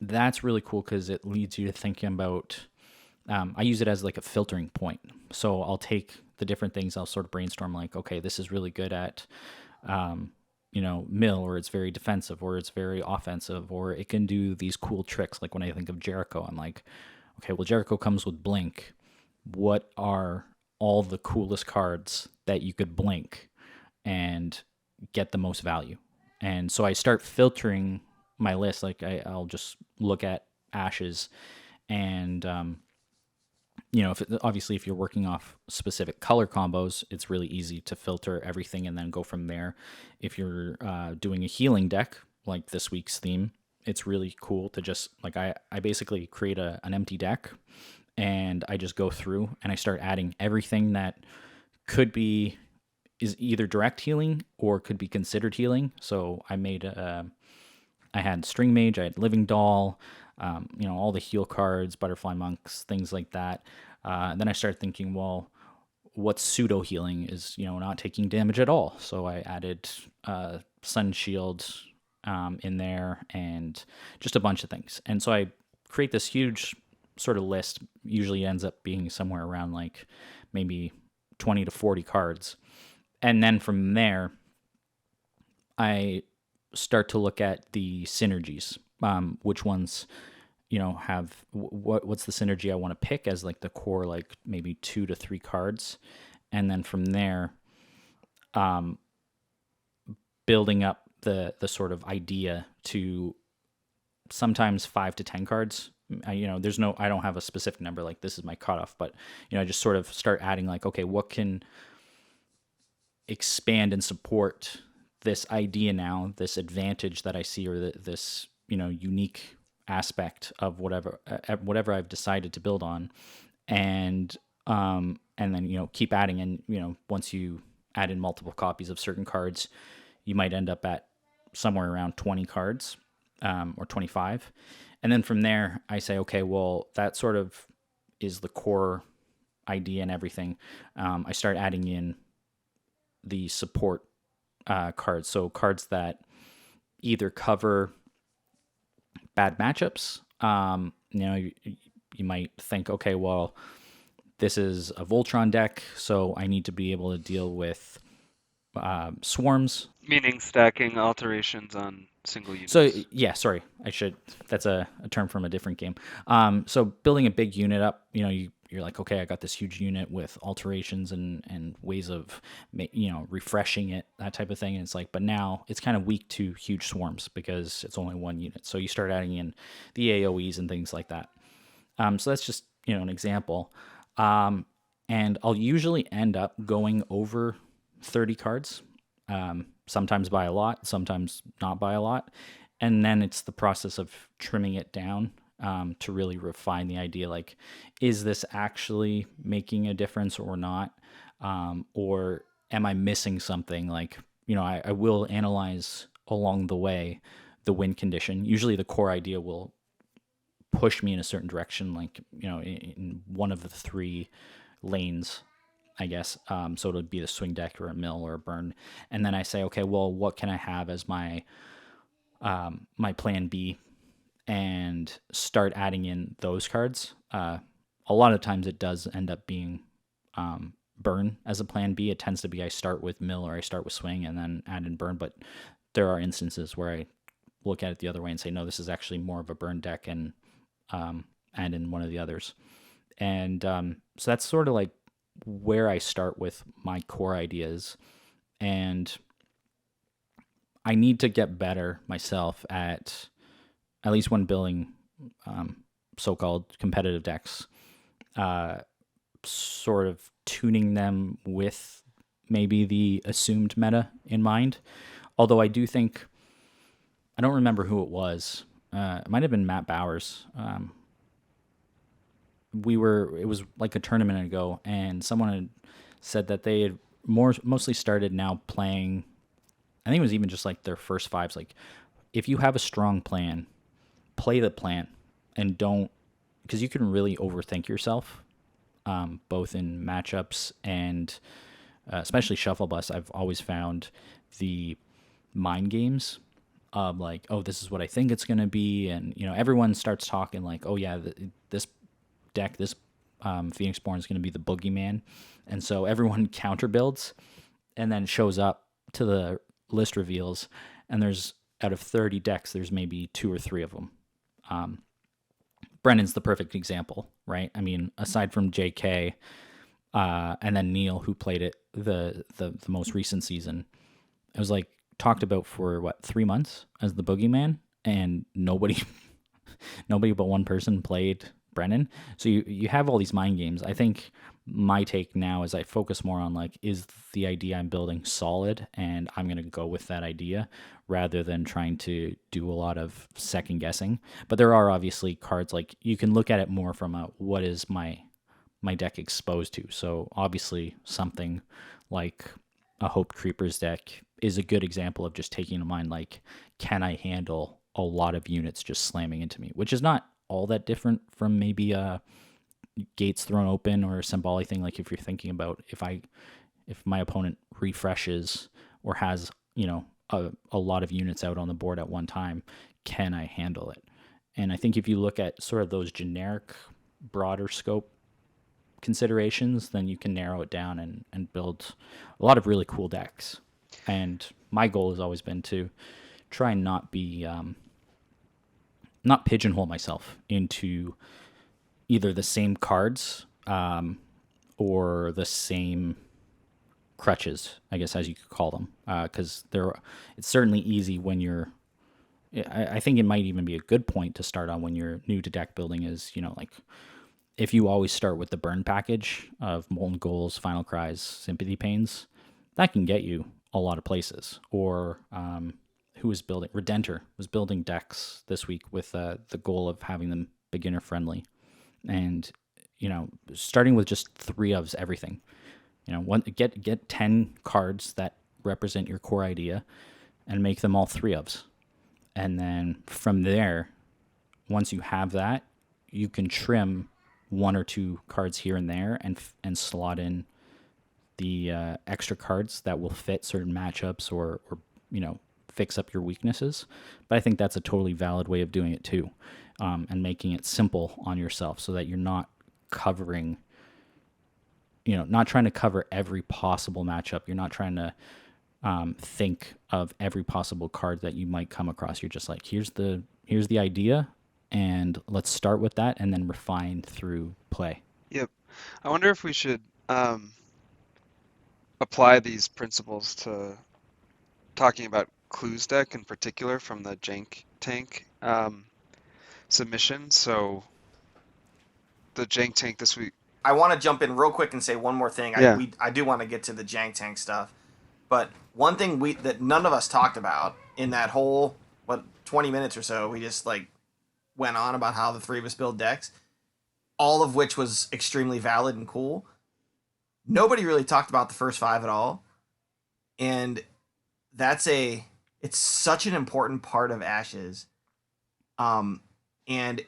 that's really cool because it leads you to thinking about, I use it as like a filtering point. So I'll take the different things, I'll sort of brainstorm like, okay, this is really good at mill, or it's very defensive, or it's very offensive, or it can do these cool tricks. Like when I think of Jericho, I'm like, okay, well, Jericho comes with blink. What are all the coolest cards that you could blink and get the most value? And so I start filtering my list. Like I'll just look at ashes, and obviously if you're working off specific color combos, it's really easy to filter everything and then go from there. If you're doing a healing deck like this week's theme, it's really cool to just like, I basically create an empty deck, and I just go through and I start adding everything that could be is either direct healing or could be considered healing. So I made I had String Mage, I had Living Doll, all the heal cards, Butterfly Monks, things like that. And then I started thinking, well, what's pseudo healing is, not taking damage at all. So I added Sun Shield in there and just a bunch of things. And so I create this huge sort of list, usually ends up being somewhere around like maybe 20 to 40 cards. And then from there, I start to look at the synergies, which ones, have what's the synergy I want to pick as like the core, like maybe 2 to 3 cards. And then from there, building up the sort of idea to sometimes 5 to 10 cards. I don't have a specific number, like this is my cutoff, but, I just sort of start adding like, okay, what can expand and support this idea now, this advantage that I see, or this, unique aspect of whatever I've decided to build on, and then keep adding. And once you add in multiple copies of certain cards, you might end up at somewhere around 20 cards, or 25, and then from there I say, okay, well, that sort of is the core idea and everything. I start adding in the support cards, so cards that either cover bad matchups. You might think, okay, well, this is a Voltron deck, so I need to be able to deal with swarms. Meaning stacking alterations on single units. So yeah, sorry, that's a term from a different game. So building a big unit up, you're like, okay, I got this huge unit with alterations and ways of, refreshing it, that type of thing. And it's like, but now it's kind of weak to huge swarms because it's only one unit. So you start adding in the AoEs and things like that. So that's just, an example. And I'll usually end up going over 30 cards, sometimes by a lot, sometimes not by a lot. And then it's the process of trimming it down to really refine the idea, like, is this actually making a difference or not? Or am I missing something? Like, I will analyze along the way the win condition. Usually the core idea will push me in a certain direction, like, in one of the 3 lanes, I guess. So it'll be the swing deck or a mill or a burn. And then I say, okay, well, what can I have as my plan B? And start adding in those cards. A lot of times it does end up being burn as a plan B. It tends to be I start with mill or I start with swing and then add in burn. But there are instances where I look at it the other way and say, no, this is actually more of a burn deck, and add in one of the others. And so that's sort of like where I start with my core ideas. And I need to get better myself at least when building so-called competitive decks, sort of tuning them with maybe the assumed meta in mind. Although I do think, I don't remember who it was. It might have been Matt Bowers. It was like a tournament ago, and someone had said that they had mostly started now playing, I think it was even just like their first 5s. Like, if you have a strong plan, play the plan, and don't, because you can really overthink yourself, both in matchups and especially Shuffle Bus. I've always found the mind games of like, oh, this is what I think it's going to be. And, everyone starts talking like, oh yeah, this deck, this Phoenix Born is going to be the boogeyman. And so everyone counter builds and then shows up to the list reveals, and there's, out of 30 decks, there's maybe 2 or 3 of them. Brendan's the perfect example, right? I mean, aside from JK, and then Neil, who played it the most recent season, it was like talked about for 3 months as the boogeyman, and nobody but one person played Brennan. So you have all these mind games. I think my take now is I focus more on like, is the idea I'm building solid, and I'm going to go with that idea rather than trying to do a lot of second guessing. But there are obviously cards, like, you can look at it more from a, what is my deck exposed to? So obviously something like a Hope Creepers deck is a good example of just taking in mind, like, can I handle a lot of units just slamming into me, which is not all that different from maybe gates thrown open or a symbolic thing. Like if you're thinking about if my opponent refreshes or has, a lot of units out on the board at one time, can I handle it? And I think if you look at sort of those generic, broader scope considerations, then you can narrow it down and build a lot of really cool decks. And my goal has always been to try and not be not pigeonhole myself into either the same cards or the same crutches, I guess, as you could call them, because it's certainly easy when you're. I think it might even be a good point to start on when you're new to deck building. Is like if you always start with the burn package of Molten Goals, Final Cries, Sympathy Pains, that can get you a lot of places. Or who was building? Redentor was building decks this week with the goal of having them beginner friendly, and starting with just 3 ofs everything. Get 10 cards that represent your core idea, and make them all 3 ofs, and then from there, once you have that, you can trim 1 or 2 cards here and there, and slot in the extra cards that will fit certain matchups or fix up your weaknesses. But I think that's a totally valid way of doing it too, and making it simple on yourself so that you're not covering, not trying to cover every possible matchup. You're not trying to think of every possible card that you might come across. You're just like, here's the idea, and let's start with that and then refine through play. Yep. I wonder if we should apply these principles to talking about Clues deck in particular from the Jank Tank submission. So the Jank Tank this week. I want to jump in real quick and say one more thing. Yeah. I do want to get to the Jank Tank stuff, but one thing that none of us talked about in that whole 20 minutes or so, we just went on about how the 3 of us build decks, all of which was extremely valid and cool. Nobody really talked about the first 5 at all, and it's such an important part of Ashes. And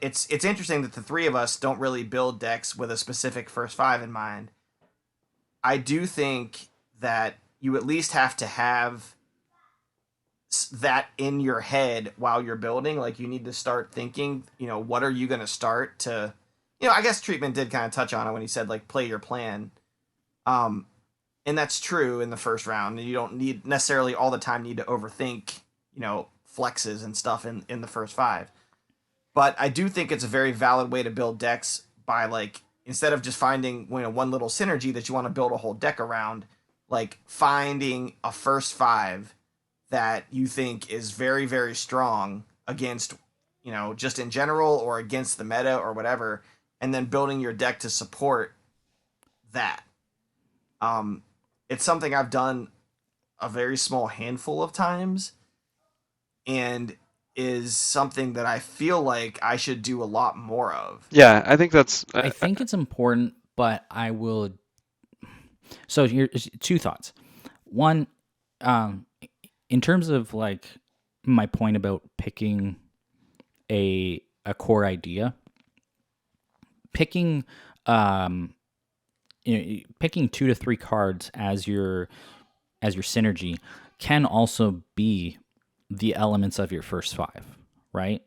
it's interesting that the 3 of us don't really build decks with a specific first 5 in mind. I do think that you at least have to have that in your head while you're building. Like, you need to start thinking, what are you going to start to, I guess Treatment did kind of touch on it when he said, play your plan. And that's true in the first round. You don't need necessarily all the time need to overthink, flexes and stuff in the first 5. But I do think it's a very valid way to build decks by, instead of just finding, one little synergy that you want to build a whole deck around, finding a first 5 that you think is very, very strong against, just in general or against the meta or whatever, and then building your deck to support that. It's something I've done a very small handful of times, and is something that I feel like I should do a lot more of. Yeah, I think that's. I think it's important, but I will. So here's 2 thoughts. One, in terms of my point about picking a core idea, picking picking 2 to 3 cards as your synergy can also be the elements of your first 5, right?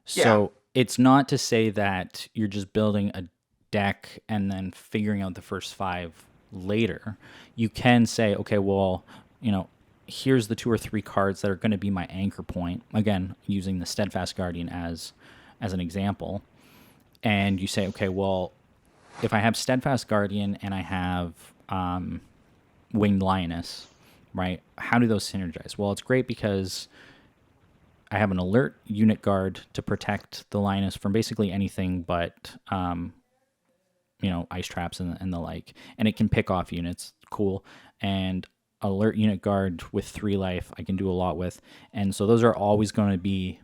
Yeah. So it's not to say that you're just building a deck and then figuring out the first 5 later. You can say, okay, well, here's the 2 or 3 cards that are going to be my anchor point. Again, using the Steadfast Guardian as an example. And you say, okay, well, if I have Steadfast Guardian and I have Winged Lioness, right? How do those synergize? Well, it's great because I have an alert unit guard to protect the Lioness from basically anything but, ice traps and the like. And it can pick off units. Cool. And alert unit guard with 3 life, I can do a lot with. And so those are always going to be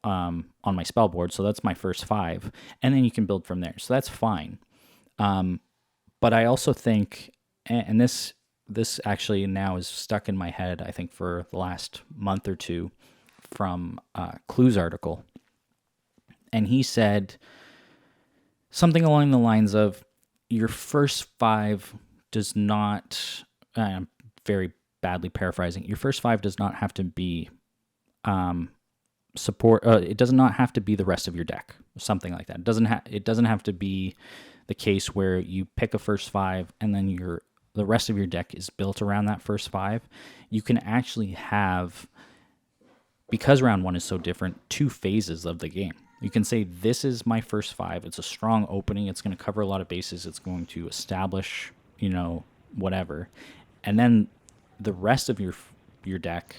on my spell board. So that's my first 5. And then you can build from there. So that's fine. But I also think, and this this actually now is stuck in my head, I think, for the last month or two from Clue's article. And he said something along the lines of your first five does not, I'm very badly paraphrasing, your first five does not have to be support, it does not have to be the rest of your deck, something like that. It doesn't have to be the case where you pick a first five and then the rest of your deck is built around that first five. You can actually have, because round one is so different, two phases of the game. You can say, this is my first five. It's a strong opening. It's going to cover a lot of bases. It's going to establish, whatever. And then the rest of your deck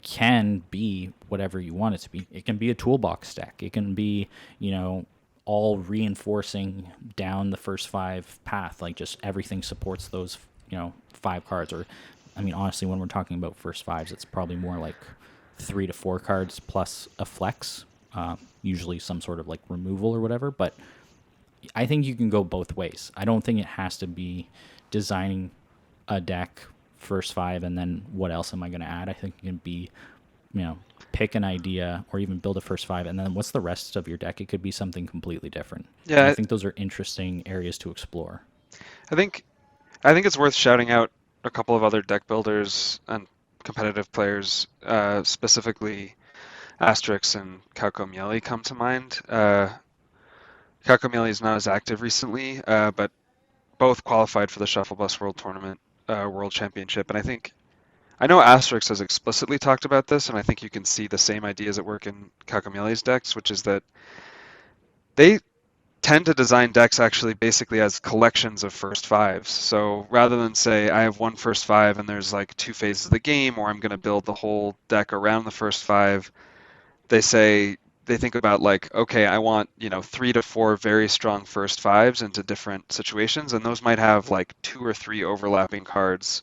can be whatever you want it to be. It can be a toolbox deck. It can be, all reinforcing down the first five path. Like just everything supports those, five cards. Or, I mean, honestly, when we're talking about first fives, it's probably more like 3 to 4 cards plus a flex. Usually some sort of like removal or whatever, but I think you can go both ways. I don't think it has to be designing a deck first five and then what else am I going to add. I think it can be, pick an idea or even build a first five and then what's the rest of your deck. It could be something completely different. Yeah, and I think those are interesting areas to explore. I think it's worth shouting out a couple of other deck builders and competitive players, specifically Asterix and Kaukomieli come to mind. Kaukomieli is not as active recently, but both qualified for the Shuffle Bus World Tournament, World Championship, and I know Asterix has explicitly talked about this, and I think you can see the same ideas at work in Kaukomieli's decks, which is that they tend to design decks actually basically as collections of first fives. So rather than say I have one first five and there's like two phases of the game, or I'm going to build the whole deck around the first five, they think about like, okay, I want 3 to 4 very strong first fives into different situations, and those might have like 2 or 3 overlapping cards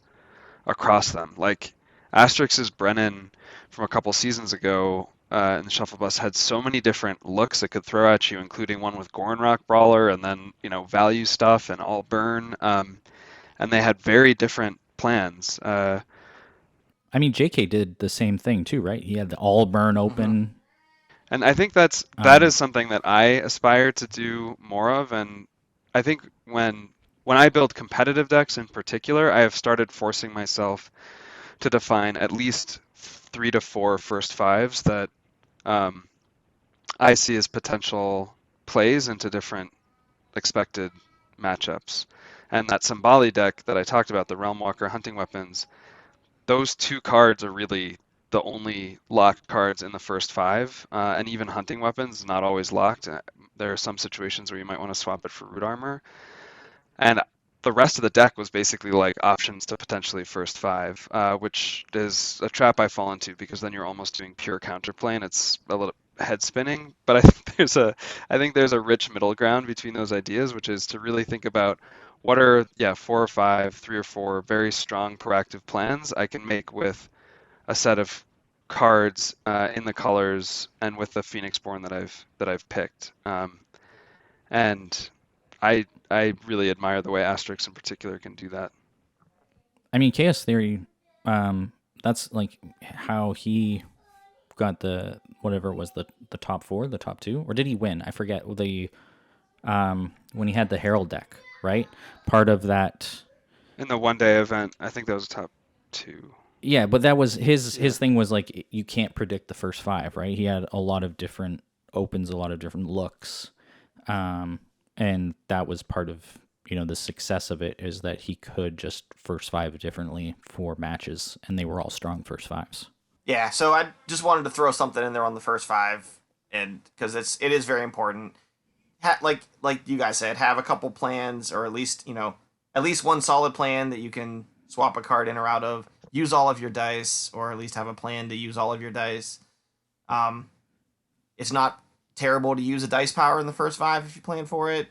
across them. Like Asterix's Brennan from a couple seasons ago in the Shuffle Bus had so many different looks it could throw at you, including one with Gorenrock Brawler and then value stuff and all burn, and they had very different plans. I mean, JK did the same thing too, right? He had the all burn open. And I think that is something that I aspire to do more of. And I think when I build competitive decks in particular, I have started forcing myself to define at least 3 to 4 first fives that I see as potential plays into different expected matchups. And that Symboli deck that I talked about, the Realm Walker Hunting Weapons, those 2 cards are really the only locked cards in the first 5, and even Hunting Weapons not always locked. There are some situations where you might want to swap it for Root Armor, and the rest of the deck was basically like options to potentially first 5, which is a trap I fall into because then you're almost doing pure counterplay and it's a little head spinning. But I think there's a rich middle ground between those ideas, which is to really think about what are 4 or 5, 3 or 4 very strong proactive plans I can make with a set of cards in the colors and with the Phoenixborn that I've picked. And I really admire the way Asterix in particular can do that. I mean, Chaos Theory, that's like how he got the whatever it was, the top 4, the top 2, or did he win? I forget the when he had the Herald deck, right? Part of that in the one-day event, I think that was top 2. Yeah, but that was his thing was like you can't predict the first 5, right? He had a lot of different opens, a lot of different looks, and that was part of the success of it is that he could just first 5 differently for matches, and they were all strong first 5s. Yeah, so I just wanted to throw something in there on the first 5, and because it is very important. Like you guys said, have a couple plans, or at least one solid plan that you can swap a card in or out of. Use all of your dice, or at least have a plan to use all of your dice. It's not terrible to use a dice power in the first 5 if you plan for it.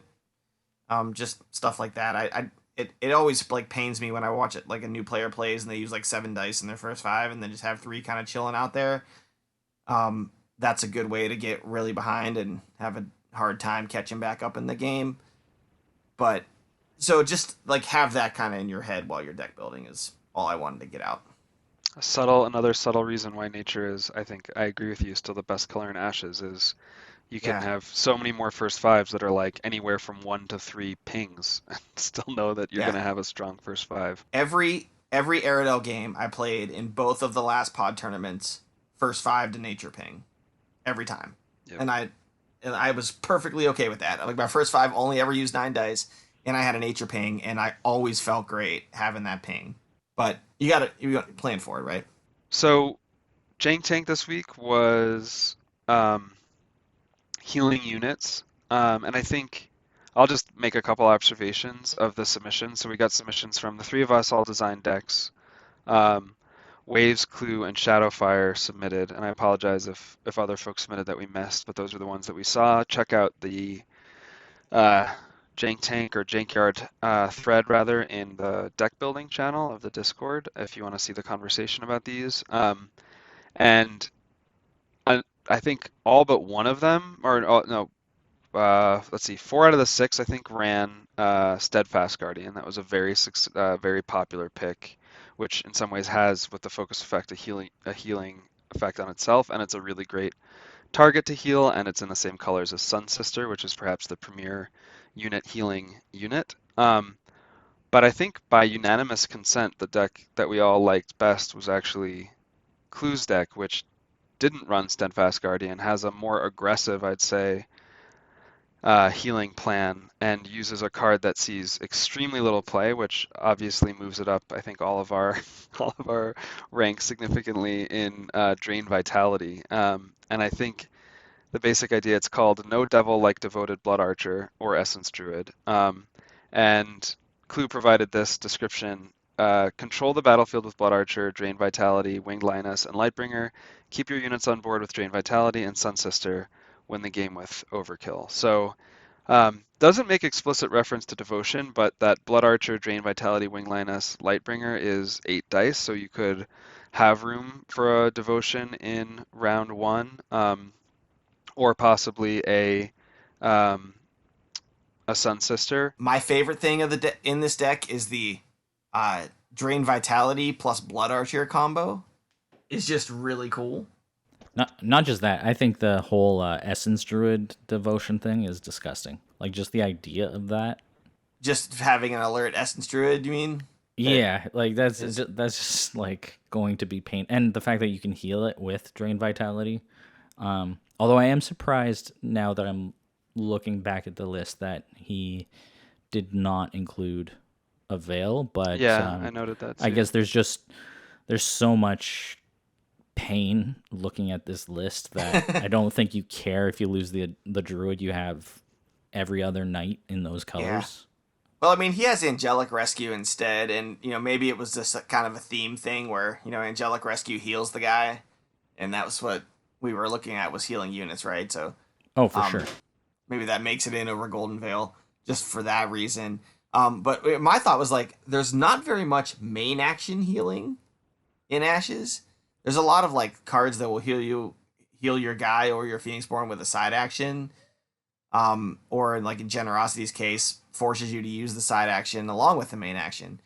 Just stuff like that. It always like pains me when I watch it, like a new player plays and they use like 7 dice in their first 5 and then just have 3 kind of chilling out there. That's a good way to get really behind and have a hard time catching back up in the game. But So just like have that kind of in your head while you're deck building is all I wanted to get out. Another subtle reason why nature is, I think, I agree with you, still the best color in Ashes is you can Yeah, have so many more first fives that are like anywhere from 1 to 3 pings and still know that you're going yeah. to have a strong first five. Every Aerodel game I played in both of the last pod tournaments, first five to nature ping every time, Yep. and I was perfectly okay with that. Like my first five only ever used 9 dice, and I had a nature ping, and I always felt great having that ping. But you got to plan for it, right? So Jank Tank this week was um, healing units. And I think I'll just make a couple observations of the submissions. So we got submissions from the three of us, all designed decks. Um, Waves, Clue, and Shadowfire submitted, and I apologize if other folks submitted that we missed, but those are the ones that we saw. Check out the uh, Jank Tank or Jankyard thread rather in the deck building channel of the Discord if you want to see the conversation about these. And I think all but one of them, or oh, no, let's see, 4 out of the 6 I think ran Steadfast Guardian. That was a very popular pick, which in some ways has with the focus effect a healing effect on itself, and it's a really great target to heal, and it's in the same colors as Sun Sister, which is perhaps the premier unit healing unit. But I think by unanimous consent, the deck that we all liked best was actually Clue's deck, which didn't run Steadfast Guardian, has a more aggressive, I'd say, healing plan and uses a card that sees extremely little play, which obviously moves it up, I think, all of our all of our ranks significantly in Drain Vitality. And I think the basic idea, it's called No Devil Like Devoted Blood Archer or Essence Druid. And Clue provided this description. Control the battlefield with Blood Archer, Drain Vitality, Winged Linus, and Lightbringer. Keep your units on board with Drain Vitality and Sun Sister. Win the game with Overkill. So doesn't make explicit reference to devotion, but that Blood Archer, Drain Vitality, Wing Linus, Lightbringer is 8 dice, so you could have room for a devotion in round 1, or possibly um, a Sun Sister. My favorite thing of in this deck is the uh, Drain Vitality plus Blood Archer combo. Is just really cool. Not just that. I think the whole Essence Druid devotion thing is disgusting. Like just the idea of that. Just having an alert Essence Druid, you mean? That Yeah, like is that's just like going to be pain, and the fact that you can heal it with Drain Vitality. Although I am surprised now that I'm looking back at the list that he did not include a Veil, but Yeah, I noted that I too. guess there's so much pain looking at this list that I don't think you care if you lose the druid you have every other night in those yeah. colors. Well, I mean, he has Angelic Rescue instead, and maybe it was just a kind of a theme thing where Angelic Rescue heals the guy, and that was what we were looking at was healing units, right? So, Oh, for um, sure. maybe that makes it in over Golden Veil just for that reason. But my thought was like, there's not very much main action healing in Ashes. There's a lot of like cards that will heal your guy or your Phoenixborn with a side action, or like in Generosity's case, forces you to use the side action along with the main action.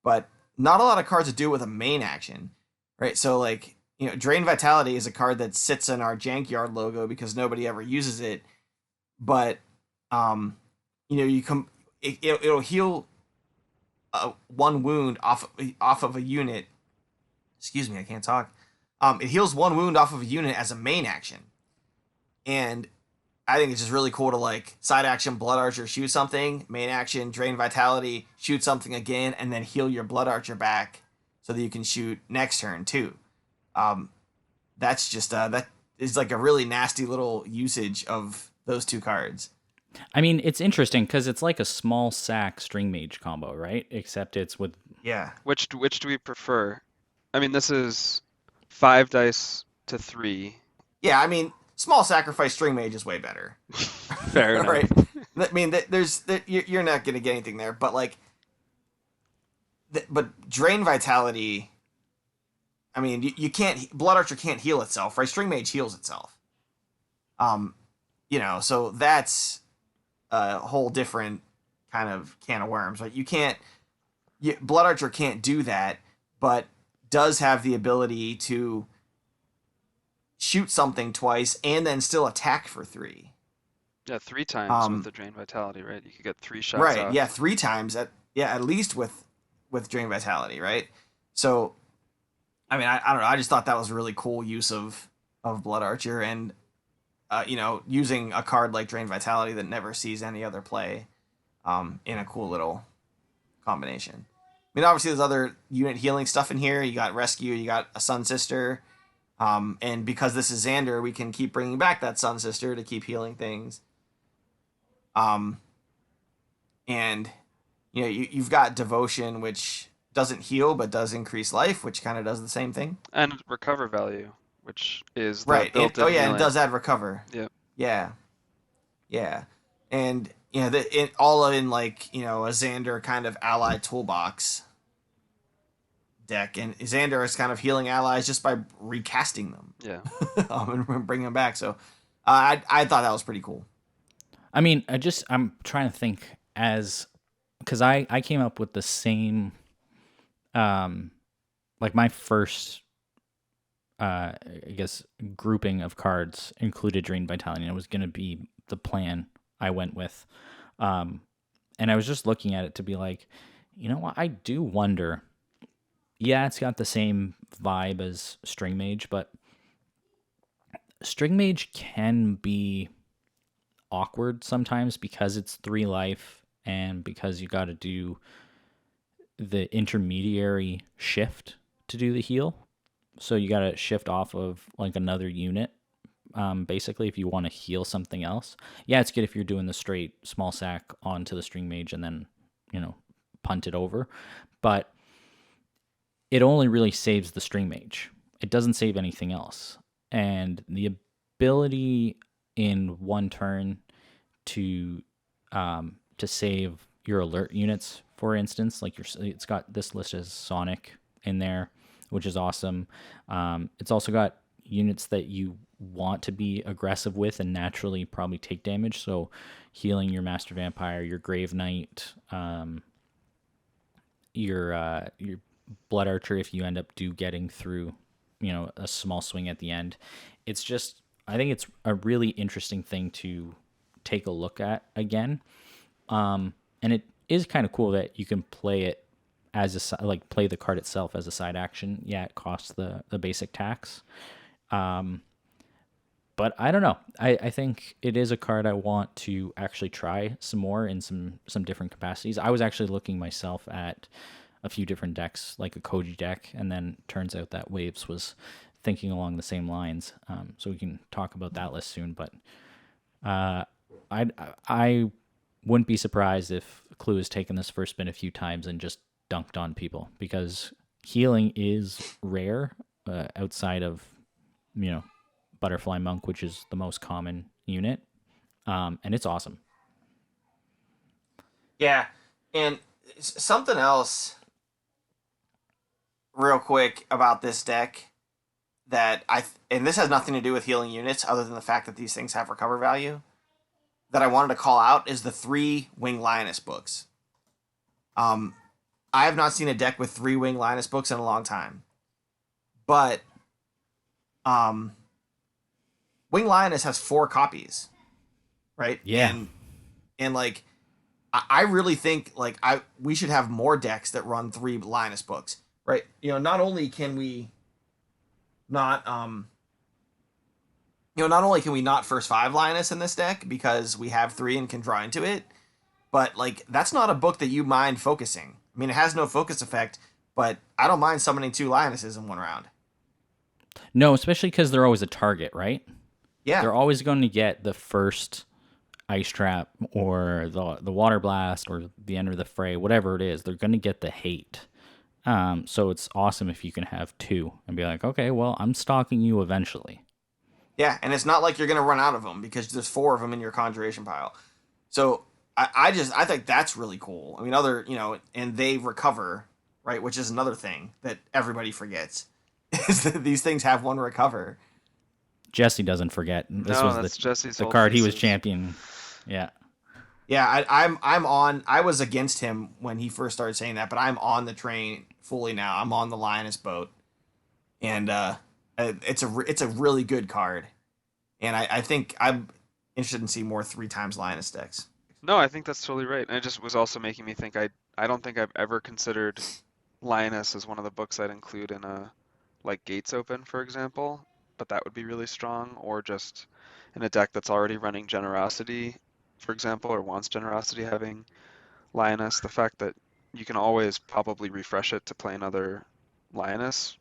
But not a lot of cards that do it with a main action, right? So like Drain Vitality is a card that sits in our Jankyard logo because nobody ever uses it, but you come it'll heal one wound off of a unit. Excuse me, I can't talk. It heals one wound off of a unit as a main action, and I think it's just really cool to like side action Blood Archer shoot something, main action Drain Vitality shoot something again, and then heal your Blood Archer back so that you can shoot next turn too. Um, that's just that is like a really nasty little usage of those two cards. I mean, it's interesting because it's like a small sack string mage combo, right? Except it's with Yeah, Which do we prefer? I mean, this is 5 dice to 3. yeah. I mean, small sacrifice String Mage is way better, Fair enough. right? I mean, you're not gonna get anything there, but like, but Drain Vitality. I mean, you can't. Blood Archer can't heal itself, right? String Mage heals itself. Um, so that's a whole different kind of can of worms. Right? You can't. Blood Archer can't do that, but does have the ability to shoot something twice and then still attack for 3. Yeah, 3 times with the Drain Vitality, right? You could get 3 shots Right. off. Yeah, 3 times at least with Drain Vitality, right? So, I mean, I don't know. I just thought that was a really cool use of Blood Archer, and using a card like Drain Vitality that never sees any other play, in a cool little combination. I mean, obviously, there's other unit healing stuff in here. You got Rescue, you got a Sun Sister, and because this is Xander, we can keep bringing back that Sun Sister to keep healing things. And you've got Devotion, which doesn't heal but does increase life, which kind of does the same thing. And recover value, which is the Right. built-in And healing. it does add recover. Yep. Yeah. And all in like a Xander kind of allied toolbox deck, and Xander is kind of healing allies just by recasting them. Yeah. And bringing them back. So I thought that was pretty cool. I mean, I'm trying to think because I came up with the same, like my first, I guess, grouping of cards included Drain Vitality, and it was going to be the plan I went with. And I was just looking at it to be like, you know what, I do wonder. Yeah, it's got the same vibe as String Mage, but String Mage can be awkward sometimes because it's 3 life and because you got to do the intermediary shift to do the heal. So you got to shift off of like another unit, basically, if you want to heal something else. Yeah, it's good if you're doing the straight small sack onto the String Mage and then, punt it over. But it only really saves the String Mage. It doesn't save anything else. And the ability in one turn to save your alert units, for instance, like it's got this list as Sonic in there, which is awesome. It's also got units that you want to be aggressive with and naturally probably take damage. So healing your Master Vampire, your Grave Knight, your Blood Archer if you end up getting through, a small swing at the end. It's just, I think it's a really interesting thing to take a look at again. And it is kind of cool that you can play it as play the card itself as a side action. Yeah, it costs the basic tax. But I don't know. I think it is a card I want to actually try some more in some different capacities. I was actually looking myself at a few different decks, like a Koji deck, and then turns out that Waves was thinking along the same lines. So we can talk about that list soon. But I wouldn't be surprised if Clue has taken this first spin a few times and just dunked on people, because healing is rare outside of, Butterfly Monk, which is the most common unit, and it's awesome. Yeah, and something else real quick about this deck that and this has nothing to do with healing units other than the fact that these things have recover value, that I wanted to call out is the 3 Wing Lioness books. I have not seen a deck with 3 Wing Lioness books in a long time. But Wing Lioness has 4 copies, right? Yeah. And like I really think like we should have more decks that run 3 Lioness books, right? Not only can we not first 5 Lioness in this deck because we have 3 and can draw into it, but like that's not a book that you mind focusing. I mean, it has no focus effect, but I don't mind summoning 2 Lionesses in one round. No, especially because they're always a target, right? Yeah. They're always going to get the first Ice Trap or the Water Blast or the End of the Fray, whatever it is. They're going to get the hate. So it's awesome if you can have 2 and be like, okay, well, I'm stalking you eventually. Yeah, and it's not like you're going to run out of them because there's 4 of them in your Conjuration pile. So I think that's really cool. I mean, and they recover, right? Which is another thing that everybody forgets, is that these things have 1 recover. Jesse doesn't forget. This was Jesse's the whole card he was thesis. championing. Yeah. Yeah, I'm on. I was against him when he first started saying that, but I'm on the train fully now. I'm on the Lioness boat, and it's a really good card, and I think I'm interested in seeing more 3 times Lioness decks. No, I think that's totally right. And it just was also making me think I don't think I've ever considered Lioness as one of the books I'd include in a like Gates Open, for example, but that would be really strong, or just in a deck that's already running Generosity, for example, or wants Generosity having Lioness. The fact that you can always probably refresh it to play another Lioness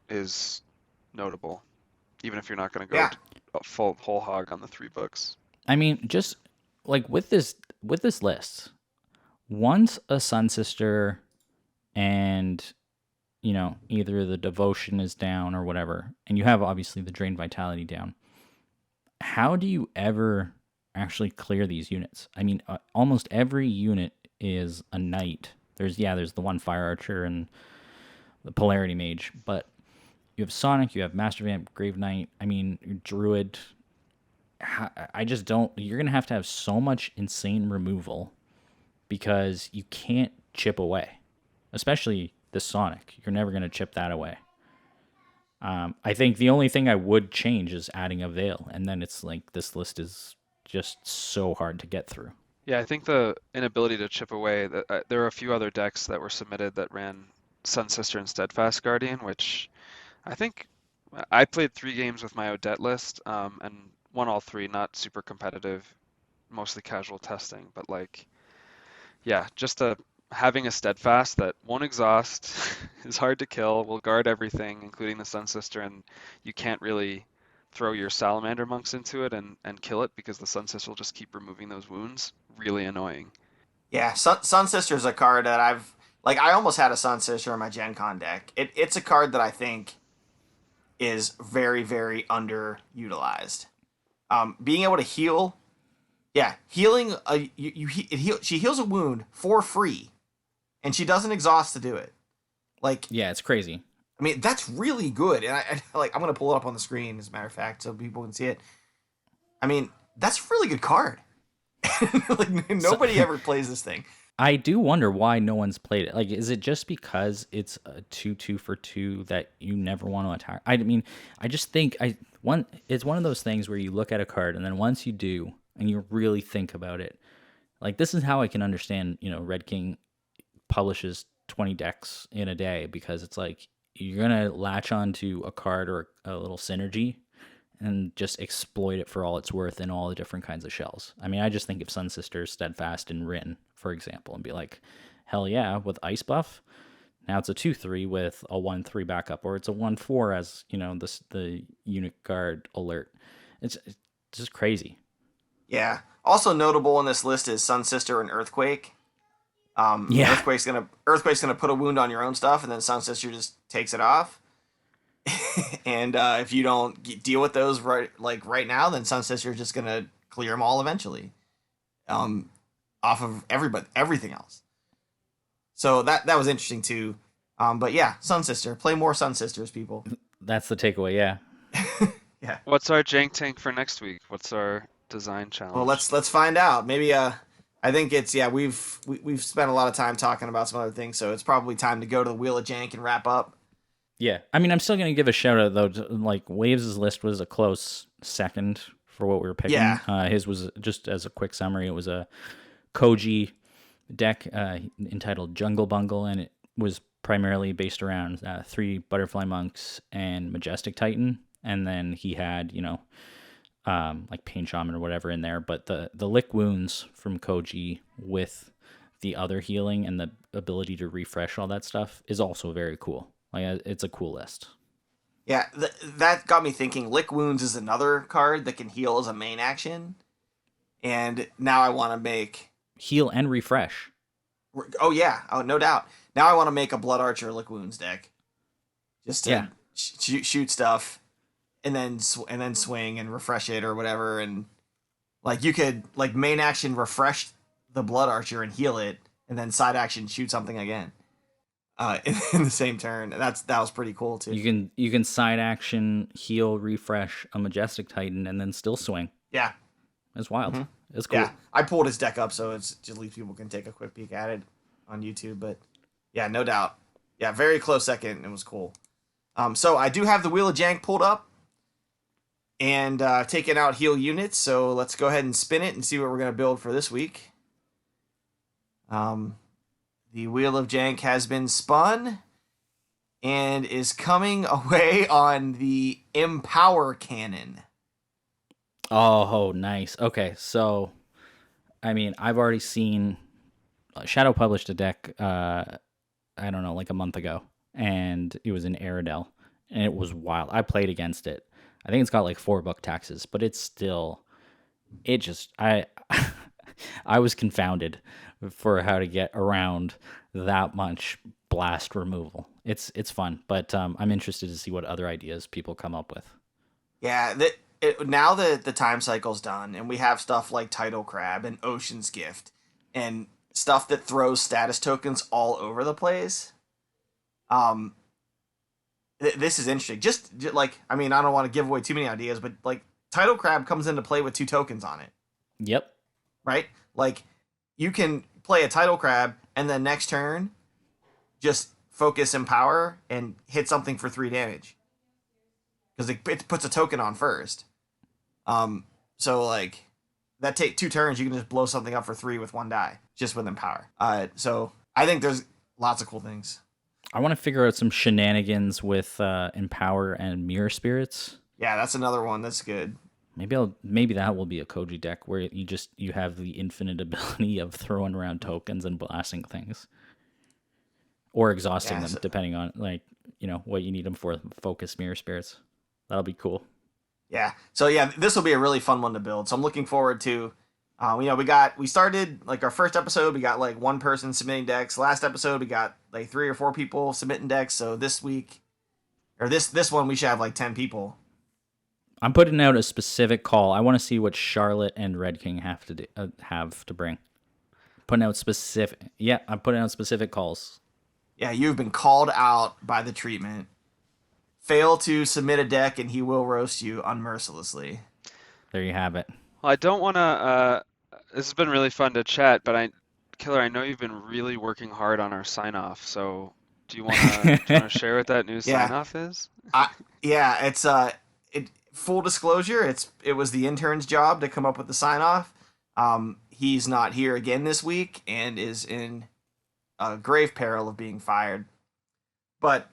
is notable, even if you're not going to go Yeah, a full whole hog on the 3 books. I mean, just like with this list, once a Sun Sister and either the devotion is down or whatever, and you have obviously the drain vitality down, how do you ever actually clear these units? I mean, almost every unit is a knight. There's the one fire archer and the polarity mage, but you have Sonic, you have Master Vamp, Grave Knight. I mean, your Druid. I just don't. You're gonna have to have so much insane removal because you can't chip away, especially the Sonic. You're never gonna chip that away. I think the only thing I would change is adding a Veil, and then it's like this list is just so hard to get through. Yeah, I think the inability to chip away, that there are a few other decks that were submitted that ran Sun Sister and Steadfast Guardian, which I think I played 3 games with my Odette list, and won all 3, not super competitive, mostly casual testing, but like, yeah, just having a Steadfast that won't exhaust, is hard to kill, will guard everything, including the Sun Sister, and you can't really throw your Salamander monks into it and kill it because the Sun Sister will just keep removing those wounds. Really annoying. yeah. Sun Sister is a card that I almost had a Sun Sister in my Gen Con deck. It's a card that I think is very, very underutilized. Being able to heal, yeah, healing she heals a wound for free, and she doesn't exhaust to do it. Like, Yeah, it's crazy. I mean, that's really good, and I'm gonna pull it up on the screen as a matter of fact so people can see it. I mean, that's a really good card. Like nobody ever plays this thing. I do wonder why no one's played it. Like, is it just because it's a 2/2 for 2 that you never want to attack? I mean, I just think it's one of those things where you look at a card and then once you do and you really think about it, like this is how I can understand, Red King publishes 20 decks in a day because it's like you're gonna latch onto a card or a little synergy and just exploit it for all it's worth in all the different kinds of shells. I mean, I just think of Sun Sister, Steadfast, and Rin, for example, and be like, hell yeah, with Ice Buff, now it's a 2/3 with a 1/3 backup, or it's a 1/4 as, the unit guard alert. It's just crazy. Yeah. Also notable in this list is Sun Sister and Earthquake. Yeah. Earthquake's gonna put a wound on your own stuff, and then Sun Sister just takes it off. And if you don't deal with those right now, then Sun Sister is just gonna clear them all eventually, off of everything else. So that was interesting too. But yeah, Sun Sister, play more Sun Sisters, people. That's the takeaway, yeah. Yeah. What's our Jank Tank for next week? What's our design challenge? Well, let's find out. Maybe I think it's we've spent a lot of time talking about some other things, so it's probably time to go to the Wheel of Jank and wrap up. Yeah, I mean, I'm still going to give a shout out, though, to, like, Waves' list was a close second for what we were picking. Yeah. His was, just as a quick summary, it was a Koji deck entitled Jungle Bungle, and it was primarily based around 3 Butterfly Monks and Majestic Titan, and then he had, like Pain Shaman or whatever in there, but the Lick Wounds from Koji with the other healing and the ability to refresh all that stuff is also very cool. Like, it's a cool list. Yeah, that got me thinking. Lick Wounds is another card that can heal as a main action, and now I want to make heal and refresh. Oh yeah, oh no doubt. Now I want to make a Blood Archer Lick Wounds deck, just to shoot stuff, and then swing and refresh it or whatever, and like you could like main action refresh the Blood Archer and heal it, and then side action shoot something again. In the same turn. That was pretty cool too. You can side action, heal, refresh a Majestic Titan, and then still swing. Yeah, It's wild. It's cool. Yeah, I pulled his deck up so it's just at least people can take a quick peek at it on YouTube. But yeah, no doubt. Yeah, very close second. It was cool. So I do have the Wheel of Jank pulled up and taking out heal units. So let's go ahead and spin it and see what we're going to build for this week. The Wheel of Jank has been spun and is coming away on the Empower Cannon. Oh, nice. Okay, so, I mean, I've already seen Shadow published a deck, I don't know, like a month ago, and it was in Aerodel, and it was wild. I played against it. I think it's got like 4 book taxes, but it's still, I was confounded for how to get around that much blast removal. It's fun, but I'm interested to see what other ideas people come up with. Yeah, now that the time cycle's done, and we have stuff like Tidal Crab and Ocean's Gift, and stuff that throws status tokens all over the place. This is interesting. Just like, I mean, I don't want to give away too many ideas, but like Tidal Crab comes into play with 2 tokens on it. Yep. Right? Like, you can play a Tidal Crab and then next turn just focus Empower and hit something for 3 damage. Because it puts a token on first. So like that take 2 turns, you can just blow something up for 3 with 1 die, just with Empower. So I think there's lots of cool things. I want to figure out some shenanigans with Empower and Mirror Spirits. Yeah, that's another one that's good. Maybe that will be a Koji deck where you have the infinite ability of throwing around tokens and blasting things, or exhausting them, depending on like what you need them for. Focus Mirror Spirits. That'll be cool. Yeah. So yeah, this will be a really fun one to build. So I'm looking forward to. We started like our first episode. We got like 1 person submitting decks. Last episode we got like 3 or 4 people submitting decks. So this week, or this one, we should have like 10 people. I'm putting out a specific call. I want to see what Charlotte and Red King have to bring. Putting out specific. Yeah, I'm putting out specific calls. Yeah, you've been called out by the treatment. Fail to submit a deck, and he will roast you unmercilessly. There you have it. Well, I don't want to. This has been really fun to chat, but Killer, I know you've been really working hard on our sign off. So, do you want to share what that new sign off is? It's full disclosure. It was the intern's job to come up with the sign off. He's not here again this week and is in grave peril of being fired. But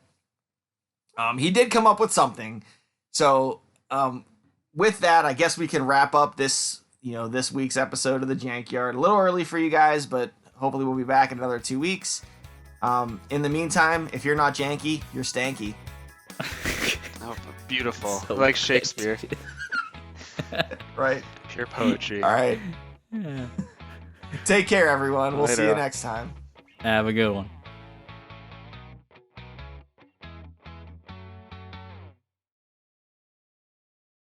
he did come up with something. So with that, I guess we can wrap up this week's episode of the Jankyard. A little early for you guys, but hopefully we'll be back in another 2 weeks. In the meantime, if you're not janky, you're stanky. Oh, beautiful. So like Shakespeare. Right. Pure poetry. All right. Yeah. Take care, everyone. We'll see you Later. next time. Have a good one.